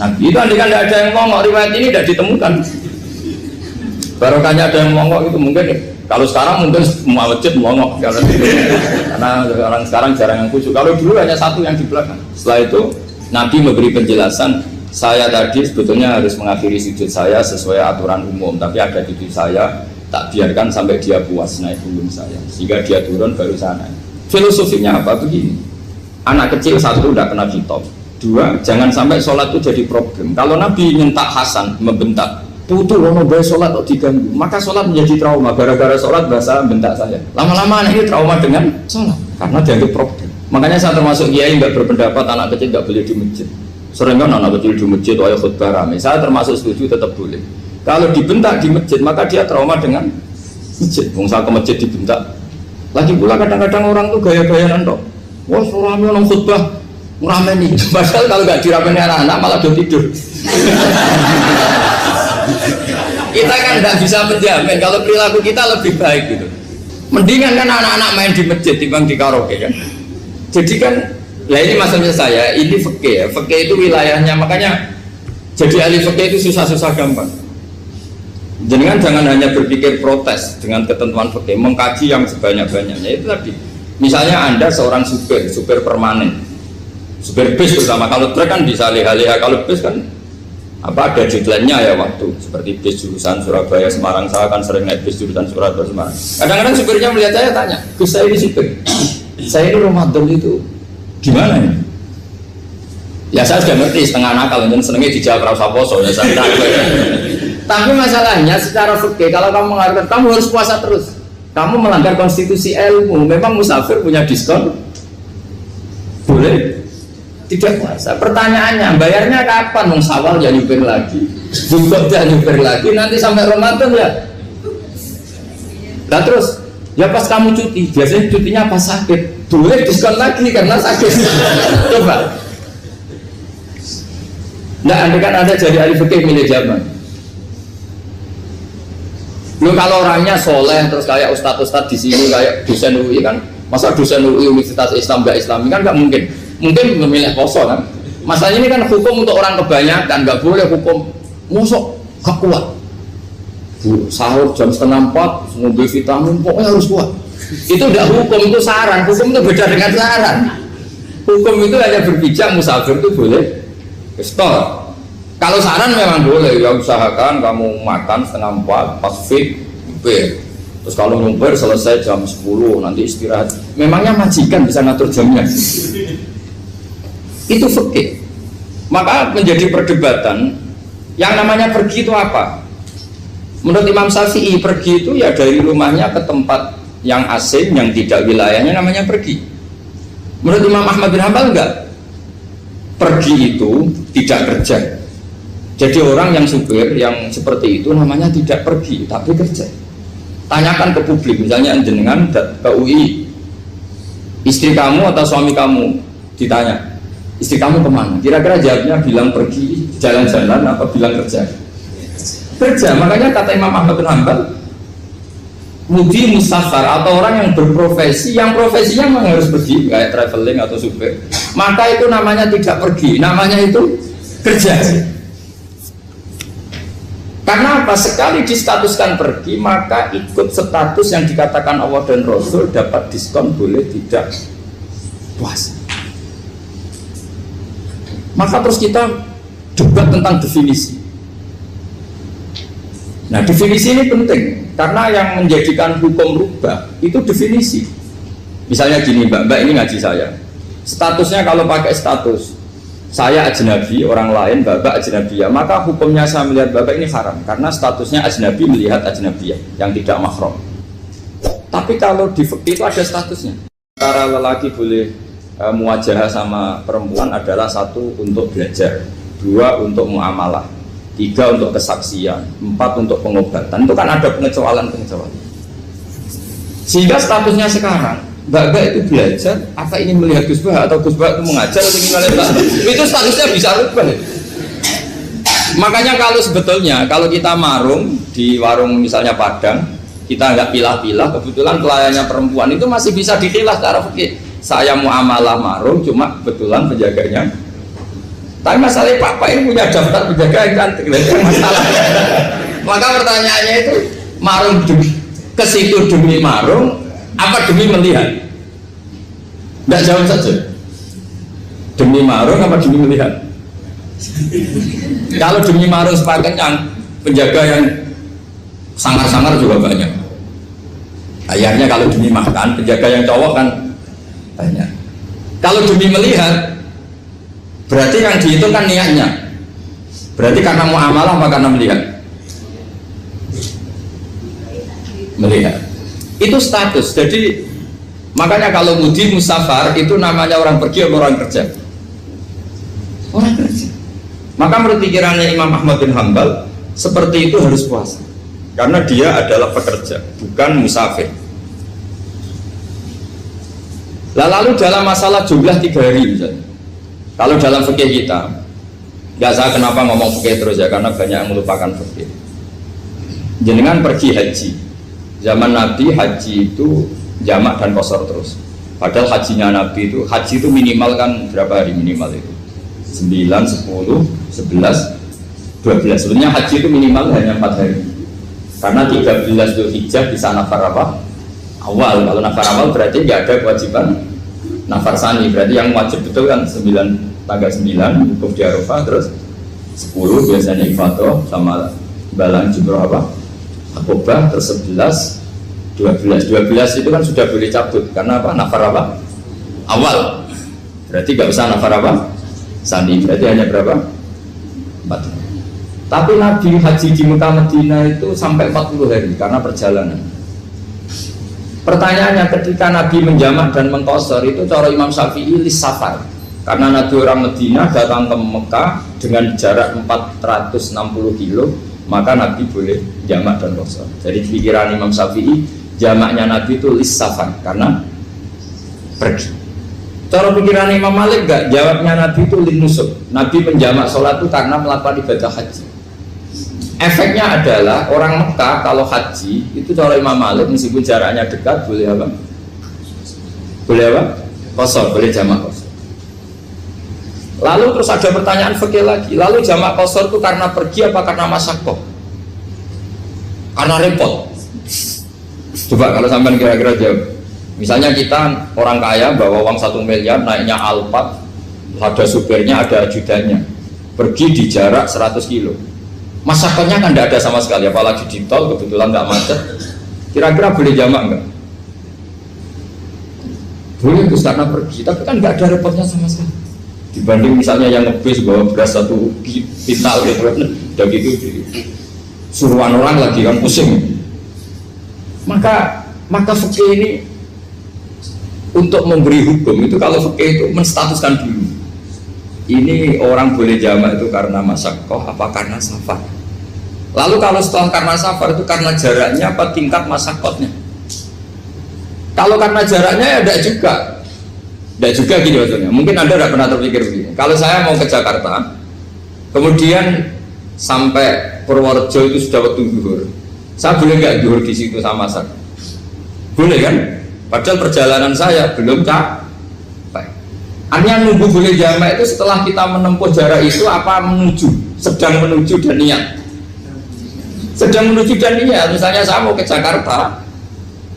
Nabi itu andaikan tidak ada yang ngomong, riwayat ini tidak ditemukan. Barokahnya ada yang mongok itu mungkin kalau sekarang mungkin semua masjid mongok karena orang sekarang jarang yang khusyuk. Kalau dulu hanya 1 yang di belakang. Setelah itu Nabi memberi penjelasan, saya tadi sebetulnya harus mengakhiri sujud saya sesuai aturan umum, tapi ada cucu saya tak biarkan sampai dia puas naik punggung saya sehingga dia turun baru sana. Filosofinya apa? Begini, anak kecil 1 udah kena kitab, 2 jangan sampai sholat itu jadi problem. Kalau Nabi nyentak Hasan membentak, putu lono bae sholat kok diganggu, maka sholat menjadi trauma. Gara-gara sholat bahasa bentak saya. Lama-lama anak ini trauma dengan sholat karena dianggap problem. Makanya saya termasuk kiai nggak berpendapat anak kecil nggak boleh di masjid. Sering kan anak kecil di masjid ayat khutbah rame. Saya termasuk setuju tetap boleh. Kalau dibentak di masjid maka dia trauma dengan masjid. Bangsa ke masjid dibentak. Lagi pula kadang-kadang orang tuh gaya-gayaan toh. Wah rame orang khutbah rame nih. Padahal kalau nggak diramein anak-anak malah udah tidur. Kita kan tidak bisa menjamin kalau perilaku kita lebih baik gitu. Mendingan kan anak-anak main di masjid dibanding di karaoke kan. Jadi kan, lah ini maksudnya saya, ini fikih ya. Fikih itu wilayahnya, makanya jadi ahli fikih itu susah-susah gampang. Jangan hanya berpikir protes dengan ketentuan fikih, mengkaji yang sebanyak-banyaknya. Itu tadi. Misalnya Anda seorang supir permanen, supir bis terutama. Kalau truk kan bisa leha-leha, kalau bis kan apa ada deadline-nya ya waktu, seperti bis jurusan Surabaya Semarang. Saya kan sering naik bis jurusan Surabaya Semarang. Kadang-kadang supirnya melihat saya tanya, Gus saya ini supir, saya ini Ramadan itu gimana ya? Ya saya sudah ngerti setengah nakal, dan senengnya dijawab rasa poso ya saya tahu. Tapi masalahnya secara fikih kalau kamu mengatakan kamu harus puasa terus, kamu melanggar konstitusi ilmu. Memang musafir punya diskon? Boleh tidak puasa. Pertanyaannya, bayarnya kapan? Mau Syawal ya nyupir lagi, Zulhijjah ya nyupir lagi, nanti sampai Ramadan ya. Nah terus, ya pas kamu cuti, biasanya cutinya pas sakit, boleh diskon lagi karena sakit. Coba. Nah, andai kan ada jadi ahli fikih milik zaman. Lu kalau orangnya soleh terus kayak ustadz-ustadz di sini kayak dosen UI kan, masa dosen UI Universitas Islam nggak Islami kan nggak mungkin. Mungkin memilih poso kan. Masalahnya ini kan hukum untuk orang kebanyakan, nggak boleh hukum musuh gak kuat. Sahur jam 3:30, ngombe vitamin pokoknya harus kuat. Itu udah hukum, itu saran. Hukum itu beda dengan saran. Hukum itu hanya berbicara musafir itu boleh stop. Kalau saran memang boleh, ya usahakan kamu makan 3:30 pas fit, terus kalau ngumpir selesai jam 10 nanti istirahat. Memangnya majikan bisa ngatur jamnya? Itu fikih. Maka menjadi perdebatan yang namanya pergi itu apa? Menurut Imam Syafi'i pergi itu ya dari rumahnya ke tempat yang asing yang tidak wilayahnya namanya pergi. Menurut Imam Ahmad bin Hanbal enggak. Pergi itu tidak kerja. Jadi orang yang supir yang seperti itu namanya tidak pergi tapi kerja. Tanyakan ke publik, misalnya jenengan ke UI Istri kamu atau suami kamu ditanya, istri kamu kemana? Kira-kira jawabnya bilang pergi jalan-jalan apa bilang kerja? Kerja. Makanya kata Imam Ahmad bin Hanbal, mudi musafar atau orang yang berprofesi, yang profesinya memang harus pergi, kayak traveling atau supir, maka itu namanya tidak pergi, namanya itu kerja. Karena apa? Sekali distatuskan pergi, maka ikut status yang dikatakan Allah dan Rasul, dapat diskon, boleh tidak puasa. Maka terus kita debat tentang definisi. Nah, definisi ini penting karena yang menjadikan hukum rubah itu definisi. Misalnya gini, mbak ini ngaji saya, statusnya kalau pakai status saya ajnabi, orang lain bapak ajnabiyah, maka hukumnya saya melihat bapak ini haram karena statusnya ajnabi melihat ajnabiyah yang tidak mahram. Tapi kalau di fikih itu ada statusnya. Antara lelaki boleh muwajahah sama perempuan adalah satu untuk belajar, dua untuk muamalah, tiga untuk kesaksian, empat untuk pengobatan. Itu kan ada pengecualian. Sehingga statusnya sekarang Mbak itu belajar, apa ini melihat Gus Bah atau Gus Bah itu mengajar atau gimana, itu statusnya bisa rubah. Makanya kalau sebetulnya kalau kita marung di warung misalnya Padang, kita nggak pilah-pilah, kebetulan pelayannya perempuan itu masih bisa dipilah secara fikih. Saya muamalah marung, cuma kebetulan penjaganya. Tapi masalahnya Papa ini punya daftar penjaga yang cantik, itu masalah. Maka pertanyaannya itu marung ke situ demi marung apa demi melihat? Tidak jawab saja. Demi marung apa demi melihat? Kalau demi marung sepakat yang penjaga yang sangar-sangar juga banyak. Akhirnya kalau demi makan, penjaga yang cowok kan banyak. Kalau demi melihat, berarti yang dihitung kan niatnya. Berarti karena muamalah apa karena melihat? Melihat. Itu status. Jadi makanya kalau mudi musafar itu namanya orang pergi atau orang kerja? Orang kerja. Maka menurut pikirannya Imam Ahmad bin Hanbal seperti itu harus puasa karena dia adalah pekerja, bukan musafir. Lalu dalam masalah jumlah 3 hari misalnya, kalau dalam fikih kita, nggak saya kenapa ngomong fikih terus ya, karena banyak yang melupakan fikih. Jenengan pergi haji, zaman Nabi haji itu jamak dan qashar terus. Padahal hajinya Nabi itu, haji itu minimal kan berapa hari minimal itu? 9, 10, 11, 12. Sebenarnya haji itu minimal hanya 4 hari. Karena 13 Dzulhijjah bisa nafar apa? Awal. Kalau nafar awal berarti nggak ada kewajiban nafar sani. Berarti yang wajib betul kan 9, tanggal 9 wukuf di Arafah, terus 10 biasanya ifadah sama balang jumroh apa? Akobah, terus 11, 12 itu kan sudah boleh cabut karena apa? Nafar apa? Awal. Berarti nggak usah nafar apa? Sani. Berarti hanya berapa? 4. Tapi Nabi haji di Mekah Madinah itu sampai 40 hari karena perjalanan. Pertanyaannya, ketika Nabi menjamak dan mengqashar itu cara Imam Syafi'i lis safar. Karena Nabi orang Madinah datang ke Mekah dengan jarak 460 kilo, maka Nabi boleh jamak dan qashar. Jadi pikiran Imam Syafi'i, jamaknya Nabi itu lis safar karena pergi. Cara pikiran Imam Malik enggak, jawabnya Nabi itu lin nusuk. Nabi menjamak sholat itu karena melakukan ibadah haji. Efeknya adalah orang Mekah kalau haji itu cara Imam Malik meskipun jaraknya dekat boleh apa? Boleh apa? Qashar, boleh jamak qashar. Lalu terus ada pertanyaan fikih lagi. Lalu jamak qashar itu karena pergi apa karena masyaqqah? Karena repot. Coba kalau sampean kira-kira jawab. Misalnya kita orang kaya bawa uang 1 miliar, naiknya Alphard, ada supirnya, ada ajudannya, pergi di jarak 100 kilo. Masyarakatnya kan tidak ada sama sekali, apalagi di tol kebetulan nggak macet. Kira-kira boleh jamak nggak? Boleh, Gus, karena pergi, tapi kan nggak ada repotnya sama sekali. Dibanding misalnya yang ngebis bawa beras 1 pintal gitu, udah gitu suruhan orang lagi kan pusing. Maka fikih ini untuk memberi hukum itu, kalau fikih itu menstatuskan dulu. Ini orang boleh jamak itu karena masyaqqah apa karena safar. Lalu kalau setelah karena safar itu karena jaraknya apa tingkat masyaqqahnya. Kalau karena jaraknya ya tidak juga. Tidak juga gini maksudnya. Mungkin Anda tidak pernah terpikir begini. Kalau saya mau ke Jakarta, kemudian sampai Purworejo itu sudah waktu zuhur, saya boleh nggak zuhur di situ sama saya? Boleh kan? Padahal perjalanan saya belum capek. Artinya nunggu boleh jamak itu setelah kita menempuh jarak itu apa menuju, sedang menuju dan niat. Sedang menuju dan niat. Misalnya saya mau ke Jakarta,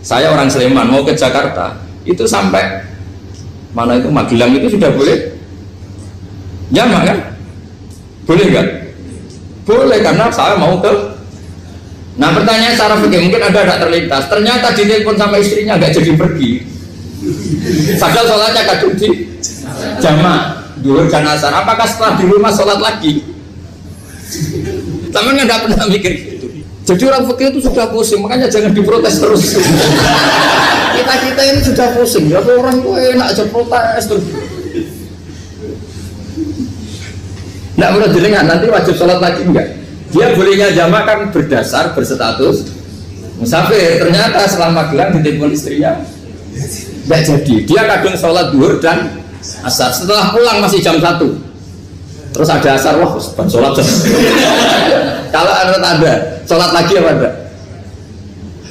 saya orang Sleman mau ke Jakarta, itu sampai mana itu Magelang itu sudah boleh jamak kan? Boleh kan? Boleh karena saya mau ke. Nah pertanyaan secara fikih mungkin Anda tidak terlintas. Ternyata ditelepon sama istrinya nggak jadi pergi. Padahal sholatnya kadung di jamak duhur dan asar. Apakah setelah di rumah sholat lagi? Teman nggak pernah mikir gitu. Jadi orang fikih itu sudah pusing, makanya jangan diprotes terus. Kita ini sudah pusing, ya orang itu enak aja protes terus. Nggak perlu didengar, nanti wajib sholat lagi enggak? Dia bolehnya jamak kan berdasar berstatus musafir. Ternyata setelah Magelang ditelepon istrinya nggak jadi. Dia kadang sholat duhur dan asar. Setelah pulang masih jam 1. Terus ada asar, wah sholat. Kalau ada sholat lagi apa enggak?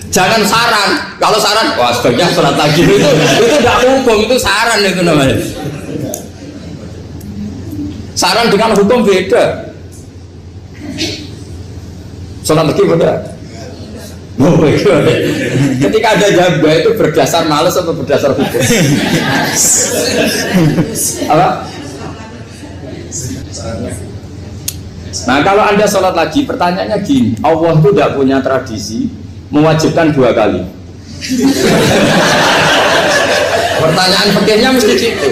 Jangan saran. Kalau saran, wah sebaiknya sholat lagi. Itu tidak hukum, itu saran itu namanya. Saran dengan hukum beda. Sholat lagi beda. Oh, ketika ada jabah itu berdasar malas atau berdasar hukum? Apa? Nah kalau Anda sholat lagi, pertanyaannya gini, Allah itu tidak punya tradisi mewajibkan 2 kali. Pertanyaan fikihnya mesti gitu.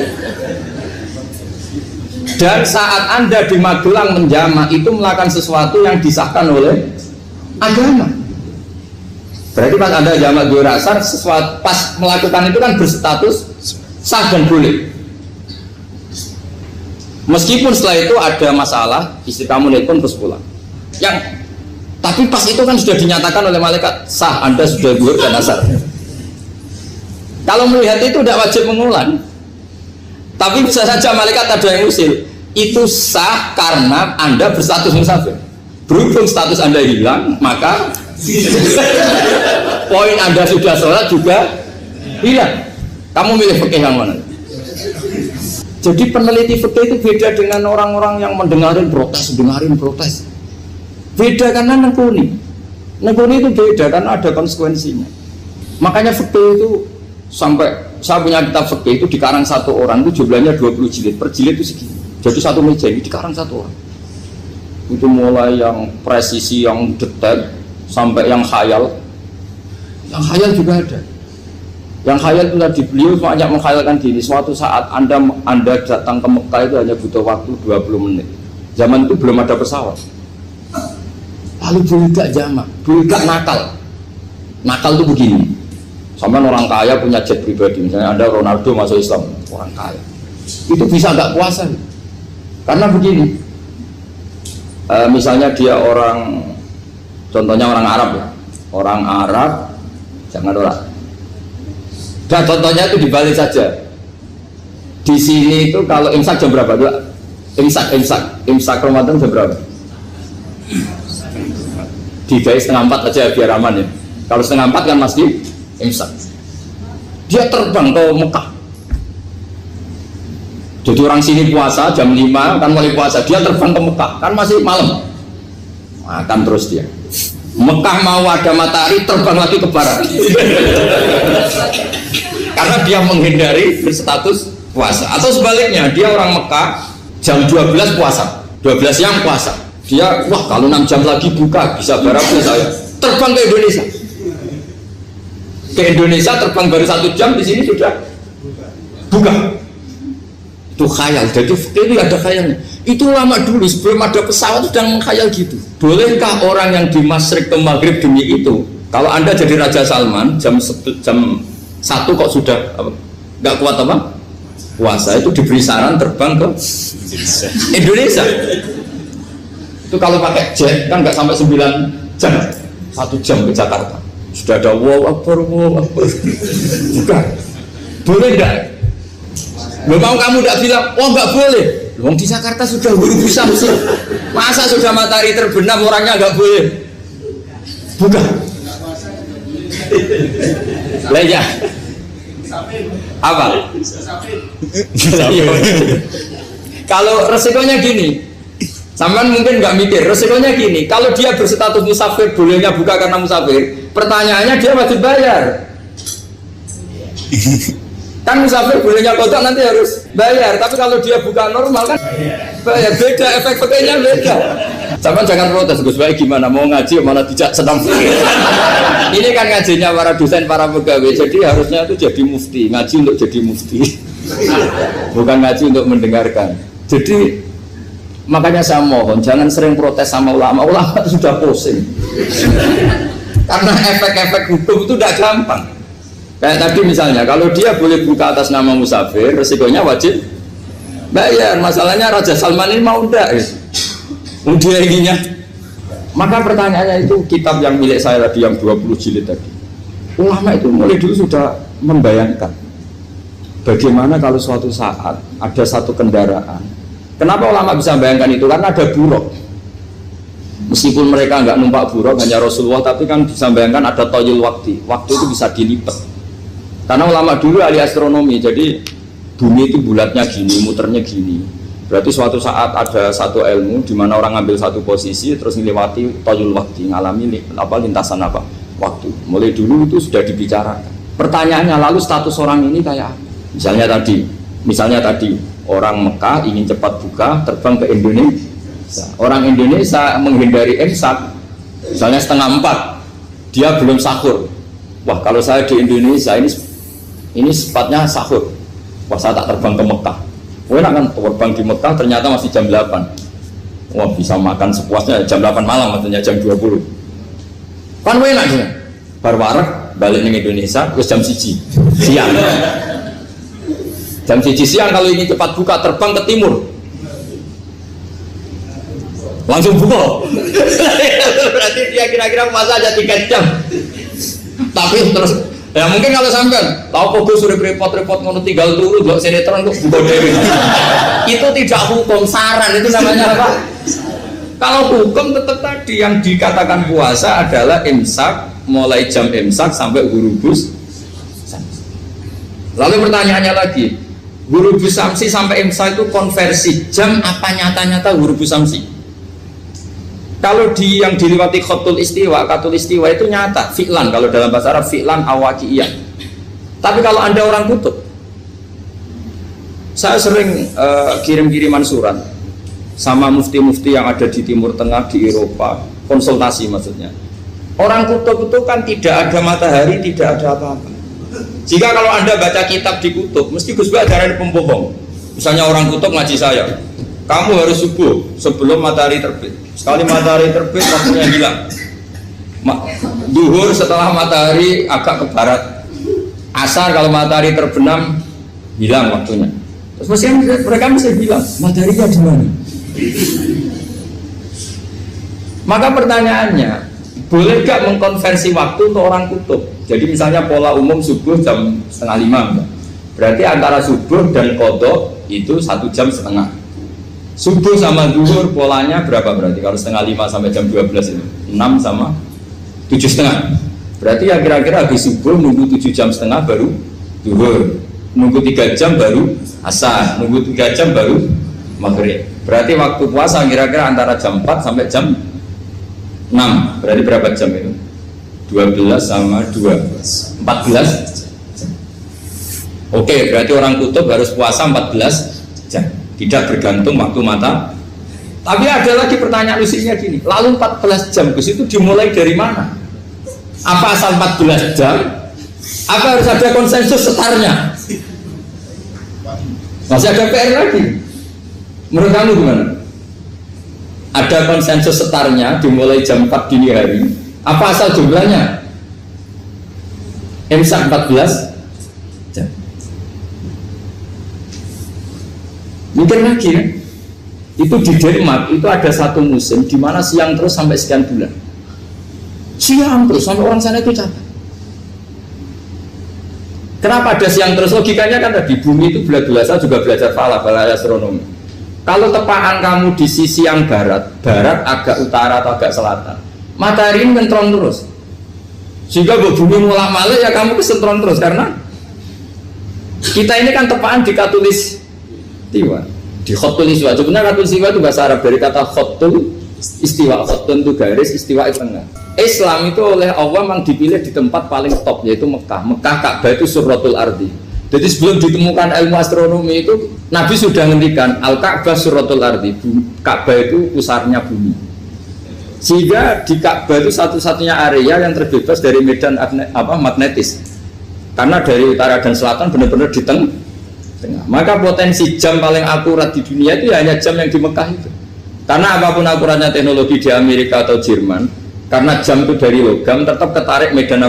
Dan saat Anda di Magelang menjamak itu melakukan sesuatu yang disahkan oleh agama. Berarti pas Anda jamak duhur asar, sesuatu pas melakukan itu kan berstatus sah dan boleh. Meskipun setelah itu ada masalah, istri kamu nelpon terus pulang. Tapi pas itu kan sudah dinyatakan oleh malaikat sah, Anda sudah duhur dan asar. Kalau melihat itu tidak wajib mengulang. Tapi bisa saja malaikat ada yang usil. Itu sah karena Anda berstatus musafir. Berhubung status Anda hilang, maka poin Anda sudah sholat juga hilang. Kamu milih fikih yang mana? Jadi peneliti fikih itu beda dengan orang-orang yang dengarin protes. Beda karena nekuni itu beda karena ada konsekuensinya. Makanya fikih itu sampai saya punya kitab fikih itu dikarang satu orang itu jumlahnya 20 jilid, per jilid itu segini. Jadi satu meja ini dikarang satu orang. Itu mulai yang presisi, yang detail sampai yang khayal. Yang khayal juga ada. Yang khayal itu tadi beliau banyak menghayalkan gini, suatu saat Anda datang ke Mekah itu hanya butuh waktu 20 menit. Zaman itu belum ada pesawat. Lalu budak jamak, budak nakal itu begini. Sama orang kaya punya jet pribadi, misalnya ada Ronaldo masuk Islam, orang kaya itu bisa nggak puasa karena begini, misalnya dia orang, contohnya orang Arab jangan orang. Dan contohnya itu dibalik saja. Di sini itu kalau imsak jam berapa? Imsak Ramadan jam berapa? Digawe 3:30 aja biar aman ya. Kalau 3:30 kan masih imsak. Dia terbang ke Mekah. Jadi orang sini puasa jam 5 kan mulai puasa, dia terbang ke Mekah kan masih malam. Makan terus dia. Mekah mau ada matahari terbang lagi ke barat. Karena dia menghindari berstatus puasa. Atau sebaliknya, dia orang Mekah jam 12 puasa, 12 siang puasa. Dia wah kalau 6 jam lagi buka bisa berapa saya. Terbang ke Indonesia. Ke Indonesia terbang baru 1 jam, di sini sudah buka. Itu khayal. Jadi itu ada khayalnya. Itu lama dulu sebelum ada pesawat sudah mengkhayal gitu. Bolehkah orang yang di Masyrik ke Maghrib demi itu? Kalau Anda jadi Raja Salman jam 1 kok sudah nggak kuat apa? Puasa, itu diberi saran terbang ke Indonesia. Itu kalau pakai jet kan nggak sampai 9 jam, 1 jam ke Jakarta. Sudah ada wow akbar. Bukan. Boleh nggak? Belum mau kamu tidak bilang, oh nggak boleh. Wong di Jakarta sudah guru Samsi. Masa sudah matahari terbenam orangnya nggak boleh? Bukan. Leja. Apa? Kalau resikonya gini, sampean mungkin nggak mikir. Resikonya gini, kalau dia berstatus musafir, bolehnya buka karena musafir. Pertanyaannya dia wajib bayar. Kan musafir bolehnya kodok nanti harus bayar, tapi kalau dia buka normal kan bayar. Beda, efek pakainya beda. Sampai jangan protes, Gus Baik gimana mau ngaji mana tidak sedang fikir. Ini kan ngajinya para dosen, para pegawai, jadi harusnya itu jadi mufti, ngaji untuk jadi mufti, bukan ngaji untuk mendengarkan. Jadi makanya saya mohon jangan sering protes sama ulama itu sudah pusing. Karena efek-efek hukum itu tidak gampang. Kayak tadi misalnya, kalau dia boleh buka atas nama musafir, resikonya wajib bayar. Masalahnya Raja Salman ini mau enggak? Dia inginnya. Maka pertanyaannya itu kitab yang milik saya tadi, yang 20 jilid tadi. Ulama itu mulai dulu sudah membayangkan bagaimana kalau suatu saat ada satu kendaraan. Kenapa ulama bisa membayangkan itu? Karena ada buruk. Meskipun mereka nggak numpak buruk, hanya Rasulullah, tapi kan bisa membayangkan ada toyil waktu. Waktu itu bisa dilipat. Karena ulama dulu ahli astronomi, jadi bumi itu bulatnya gini, muternya gini. Berarti suatu saat ada satu ilmu di mana orang ngambil satu posisi terus melewati toyul waktu, ngalami lintasan waktu. Mulai dulu itu sudah dibicarakan. Pertanyaannya lalu status orang ini kayak apa? Misalnya tadi orang Mekah ingin cepat buka terbang ke Indonesia. Orang Indonesia menghindari imsak, misalnya 3:30, dia belum sahur. Wah, kalau saya di Indonesia ini sifatnya sahur. Wah, saya tak terbang ke Mekah. Wah, enak kan terbang di Mekah ternyata masih jam 8. Wah, bisa makan sepuasnya jam 8 malam, maksudnya jam 20. Kan enak ya. Bar warak balik ke Indonesia terus jam 1 siang. Jam 1 siang kalau ini cepat buka terbang ke timur. Langsung buka. Berarti dia kira-kira masa aja 3 jam. Tapi terus ya mungkin kalau sampean tahu kok sudah repot-repot ngono tinggal turu blok sinetron kok buka dewe. Itu tidak hukum, saran itu namanya apa? Kalau hukum tetap tadi yang dikatakan puasa adalah imsak, mulai jam imsak sampai ghurubus. Lalu pertanyaannya lagi, ghurubus samsi sampai imsak itu konversi jam apa nyata-nyata ghurubus samsi? Kalau yang diliwati khatul istiwa itu nyata, fi'lan, kalau dalam bahasa Arab fi'lan awaqiyah. Tapi kalau Anda orang kutub, saya sering kirim-kiriman surat sama mufti-mufti yang ada di Timur Tengah, di Eropa, konsultasi maksudnya. Orang kutub itu kan tidak ada matahari, tidak ada apa-apa. Jika kalau Anda baca kitab di kutub, mesti Gus Bak ajaran pembohong. Misalnya orang kutub ngaji saya, kamu harus subuh sebelum matahari terbit. Sekali matahari terbit waktunya hilang. Duhur setelah matahari agak ke barat. Asar kalau matahari terbenam hilang waktunya. Terus mereka mesti bilang mataharinya di mana? Maka pertanyaannya, boleh gak mengkonversi waktu untuk orang kutub? Jadi misalnya pola umum subuh jam 4:30, berarti antara subuh dan qadha itu 1,5 jam. Subuh sama zuhur polanya berapa berarti? Kalau 4:30 sampai jam 12 itu 6 sama 7,5. Berarti ya kira-kira habis subuh nunggu 7,5 jam baru zuhur, nunggu 3 jam baru asar, nunggu 3 jam baru maghrib. Berarti waktu puasa kira-kira antara jam 4 sampai jam 6. Berarti berapa jam itu? 12 sama 2 14 jam. Oke, berarti orang kutub harus puasa 14 jam. Tidak bergantung waktu mata. Tapi ada lagi pertanyaan lucunya gini, lalu 14 jam Gus itu dimulai dari mana? Apa asal 14 jam? Apa harus ada konsensus setarnya? Masih ada PR lagi. Menurut kamu gimana? Ada konsensus setarnya dimulai jam 4 dini hari. Apa asal jumlahnya? Imsak 14 jam. Mikir lagi kan? Itu di Denmark itu ada satu musim di mana siang terus sampai sekian bulan. Siang terus sampai orang sana itu capek. Kenapa ada siang terus? Logikanya kan tadi bumi itu bulat-bulat. Saya juga belajar falak, astronomi. Kalau tepaan kamu di sisi yang barat agak utara atau agak selatan, matahari ini nentron terus. Sehingga bumi mulak malik ya kamu kesentron terus karena kita ini kan tepaan di khatulistiwa, di khatulistiwa. Sebenarnya khatulistiwa itu bahasa Arab dari kata khatul istiwa. Khatun itu garis, istiwa itu tengah. Islam itu oleh Allah memang dipilih di tempat paling top yaitu Mekah. Mekah Ka'bah itu suratul ardi. Jadi sebelum ditemukan ilmu astronomi itu Nabi sudah ngendikan Al-Ka'bah suratul ardi. Ka'bah itu pusarnya bumi. Sehingga di Ka'bah itu satu-satunya area yang terbebas dari medan magnetis. Karena dari utara dan selatan benar-benar di tengah. Maka potensi jam paling akurat di dunia itu hanya jam yang di Mekah itu. Karena apapun akuratnya teknologi di Amerika atau Jerman, karena jam itu dari logam tetap ketarik medan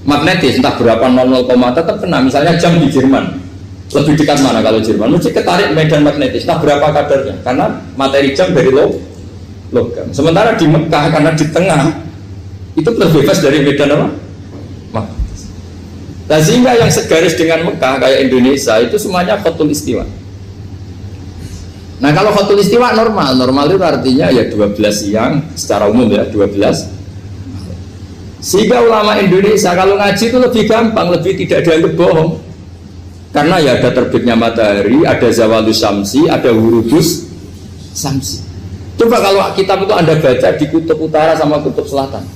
magnetis, entah berapa 00, tetap kena. Misalnya jam di Jerman lebih dekat mana kalau Jerman? Mesti ketarik medan magnetis, entah berapa kadarnya, karena materi jam dari logam. Sementara di Mekah karena di tengah itu terbebas dari medan magnetis. Nah, sehingga yang segaris dengan Mekah kayak Indonesia itu semuanya khatul istiwa. Nah kalau khatul istiwa normal itu artinya ya 12 siang secara umum ya 12. Sehingga ulama Indonesia kalau ngaji itu lebih gampang, lebih tidak dianggap bohong. Karena ya ada terbitnya matahari, ada zawalus syamsi, ada wurudus syamsi. Coba kalau kitab itu Anda baca di kutub utara sama kutub selatan,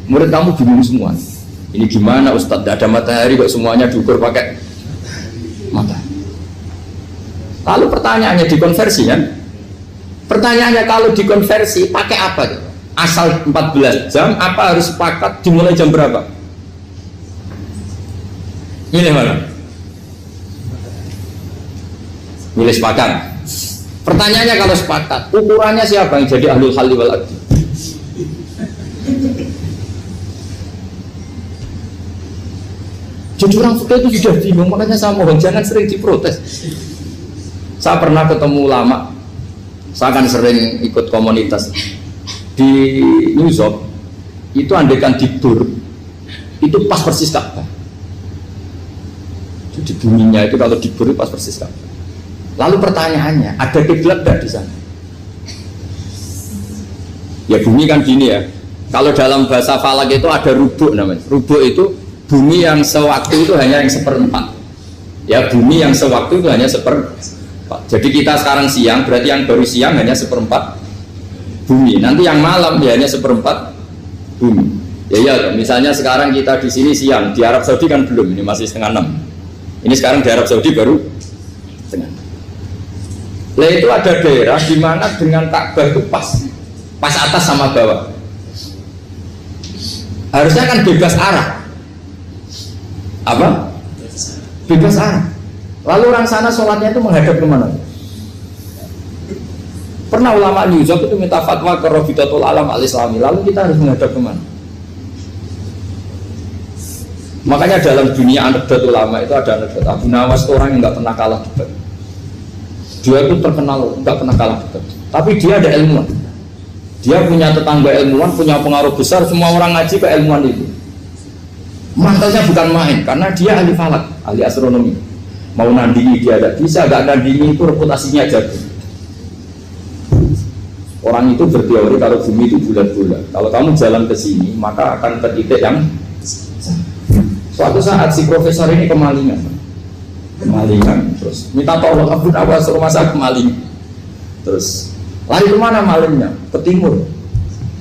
murid kamu bingung semua. Ini gimana Ustadz, tidak ada matahari kok semuanya diukur pakai matahari. Lalu pertanyaannya dikonversi kan? Pertanyaannya kalau dikonversi pakai apa gitu? Asal 14 jam apa harus sepakat dimulai jam berapa? Milih mana? Milih sepakat. Pertanyaannya kalau sepakat, ukurannya siapa yang jadi ahlul halli wal aqdi? Jadi orang fikih itu sudah bingung, makanya saya mohon jangan sering diprotes. Saya pernah ketemu ulama, saya kan sering ikut komunitas di New York, itu andaikan di Bur, itu pas persis Ka'bah. Jadi buminya itu kalau di Bur pas persis Ka'bah. Lalu pertanyaannya, ada kiblat tidak di sana? Ya bumi kan gini ya, kalau dalam bahasa falak itu ada rubuk namanya. Rubuk itu bumi yang sewaktu itu hanya yang seperempat. Ya bumi yang sewaktu itu hanya seperempat. Jadi kita sekarang siang, berarti yang baru siang hanya seperempat bumi. Nanti yang malam ya hanya seperempat bumi. Ya, misalnya sekarang kita di sini siang, di Arab Saudi kan belum, ini masih 5:30. Ini sekarang di Arab Saudi baru setengah. Lah itu ada daerah di mana dengan Ka'bah itu pas atas sama bawah. Harusnya kan bebas arah. Apa? Bebas arah. Lalu orang sana sholatnya itu menghadap kemana? Pernah ulama New York itu minta fatwa ke Rabidatul Alam al-Islami. Lalu kita harus menghadap kemana? Makanya dalam dunia anekdot ulama itu ada anekdot Abu Nawas itu orang yang nggak pernah kalah debat. Dia itu terkenal nggak pernah kalah debat. Tapi dia ada ilmuwan. Dia punya tetangga ilmuwan, punya pengaruh besar. Semua orang ngaji ke ilmuwan itu. Mantelnya bukan main, karena dia ahli falak, ahli astronomi. Mau nandingi dia tidak bisa, gak nandingi itu reputasinya jago. Orang itu berteori kalau bumi itu bulat-bulat. Kalau kamu jalan ke sini, maka akan ke titik yang suatu saat si profesor ini kemalingan, terus minta tolong Abu Nawas rumah saya kemalingan. Terus lari kemana malingnya? Ke timur.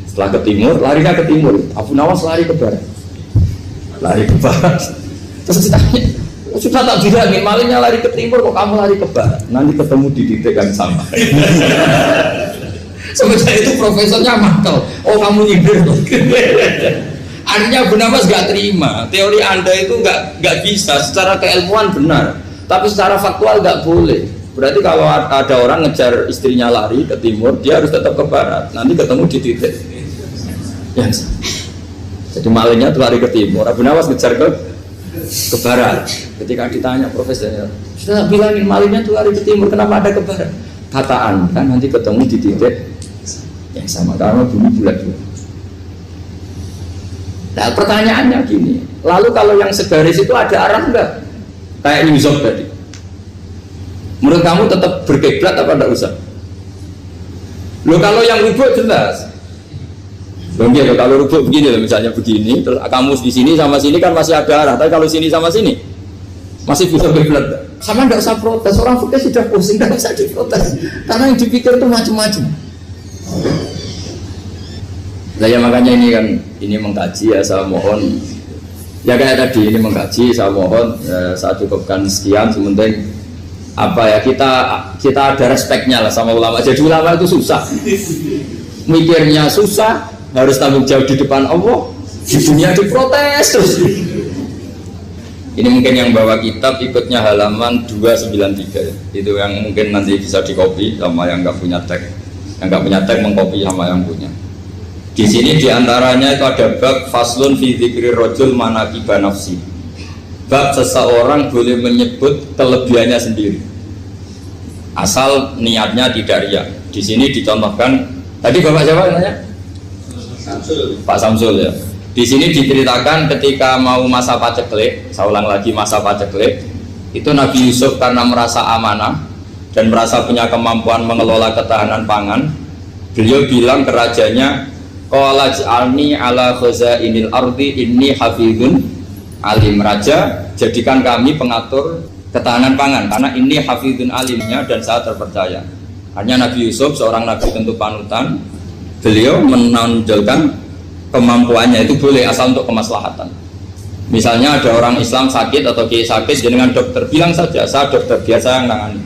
Setelah ke timur, larinya ke timur. Abu Nawas lari ke barat. Lari ke barat. Terus ditanya, sudah tak bilangin malingnya lari ke timur, kok kamu lari ke barat? Nanti ketemu di titik yang sama. Sementara itu profesornya makel. Oh kamu nyindir loh. Artinya Abu Nawas gak terima. Teori anda itu gak bisa. Secara keilmuan benar, tapi secara faktual gak boleh. Berarti kalau ada orang ngejar istrinya lari ke timur, dia harus tetap ke barat. Nanti ketemu di titik yang sama. Jadi malingnya tuh lari ke timur, Abu Nawas ngejar ke barat. Ketika ditanya profesornya, sudah bilangin malingnya tuh lari ke timur, kenapa ada ke barat? Kata anda nanti ketemu di titik yang sama, karena bumi bulat. Nah pertanyaannya gini, lalu kalau yang segaris itu ada arah enggak? Kayak Yusuf tadi. Menurut kamu tetap berkiblat apa enggak usah? Loh kalau yang rubuk jelas. Loh kalau rubuk begini loh, misalnya begini, terus kamu di sini sama sini kan masih ada arah, tapi kalau sini sama sini masih bisa berkiblat. Sama enggak usah protes, orang fikih sudah pusing, enggak usah diprotes. Karena yang dipikir itu macam-macam. Nah ya makanya ini mengkaji ya, saya mohon ya kayak tadi ini mengkaji, saya mohon saya cukupkan sekian. Sementing apa ya, kita ada respeknya lah sama ulama. Jadi ulama itu susah, mikirnya susah, harus tanggung jawab di depan Allah, di dunia diprotes terus. Ini mungkin yang bawa kitab ikutnya halaman 293 ya. Itu yang mungkin nanti bisa dikopi sama yang nggak punya tag, yang nggak punya tag mengkopi sama yang punya. Di sini diantaranya itu ada bab faslun fi dzikri rajul manaqiba nafsi. Bab seseorang boleh menyebut kelebihannya sendiri, asal niatnya tidak riya. Di sini dicontohkan tadi Bapak siapa namanya? Samsul. Pak Samsul ya. Di sini diceritakan ketika mau masa paceklik, saya ulang lagi masa paceklik, itu Nabi Yusuf karena merasa amanah dan merasa punya kemampuan mengelola ketahanan pangan, beliau bilang ke rajanya, qala ja'alni ala khazainil ardi inni hafizun alim. Raja, jadikan kami pengatur ketahanan pangan karena ini hafizun alimnya dan saya terpercaya. Hanya Nabi Yusuf seorang nabi tentu panutan, beliau menonjolkan kemampuannya itu boleh asal untuk kemaslahatan. Misalnya ada orang Islam sakit atau kiai sakit, dengan dokter bilang saja saya dokter biasa yang nangani.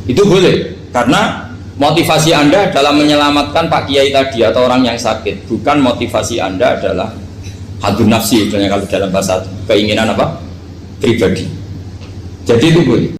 Itu boleh karena motivasi Anda dalam menyelamatkan Pak Kiai tadi atau orang yang sakit, bukan motivasi Anda adalah hadun nafsi, kalau dalam bahasa keinginan apa? Pribadi. Jadi itu boleh.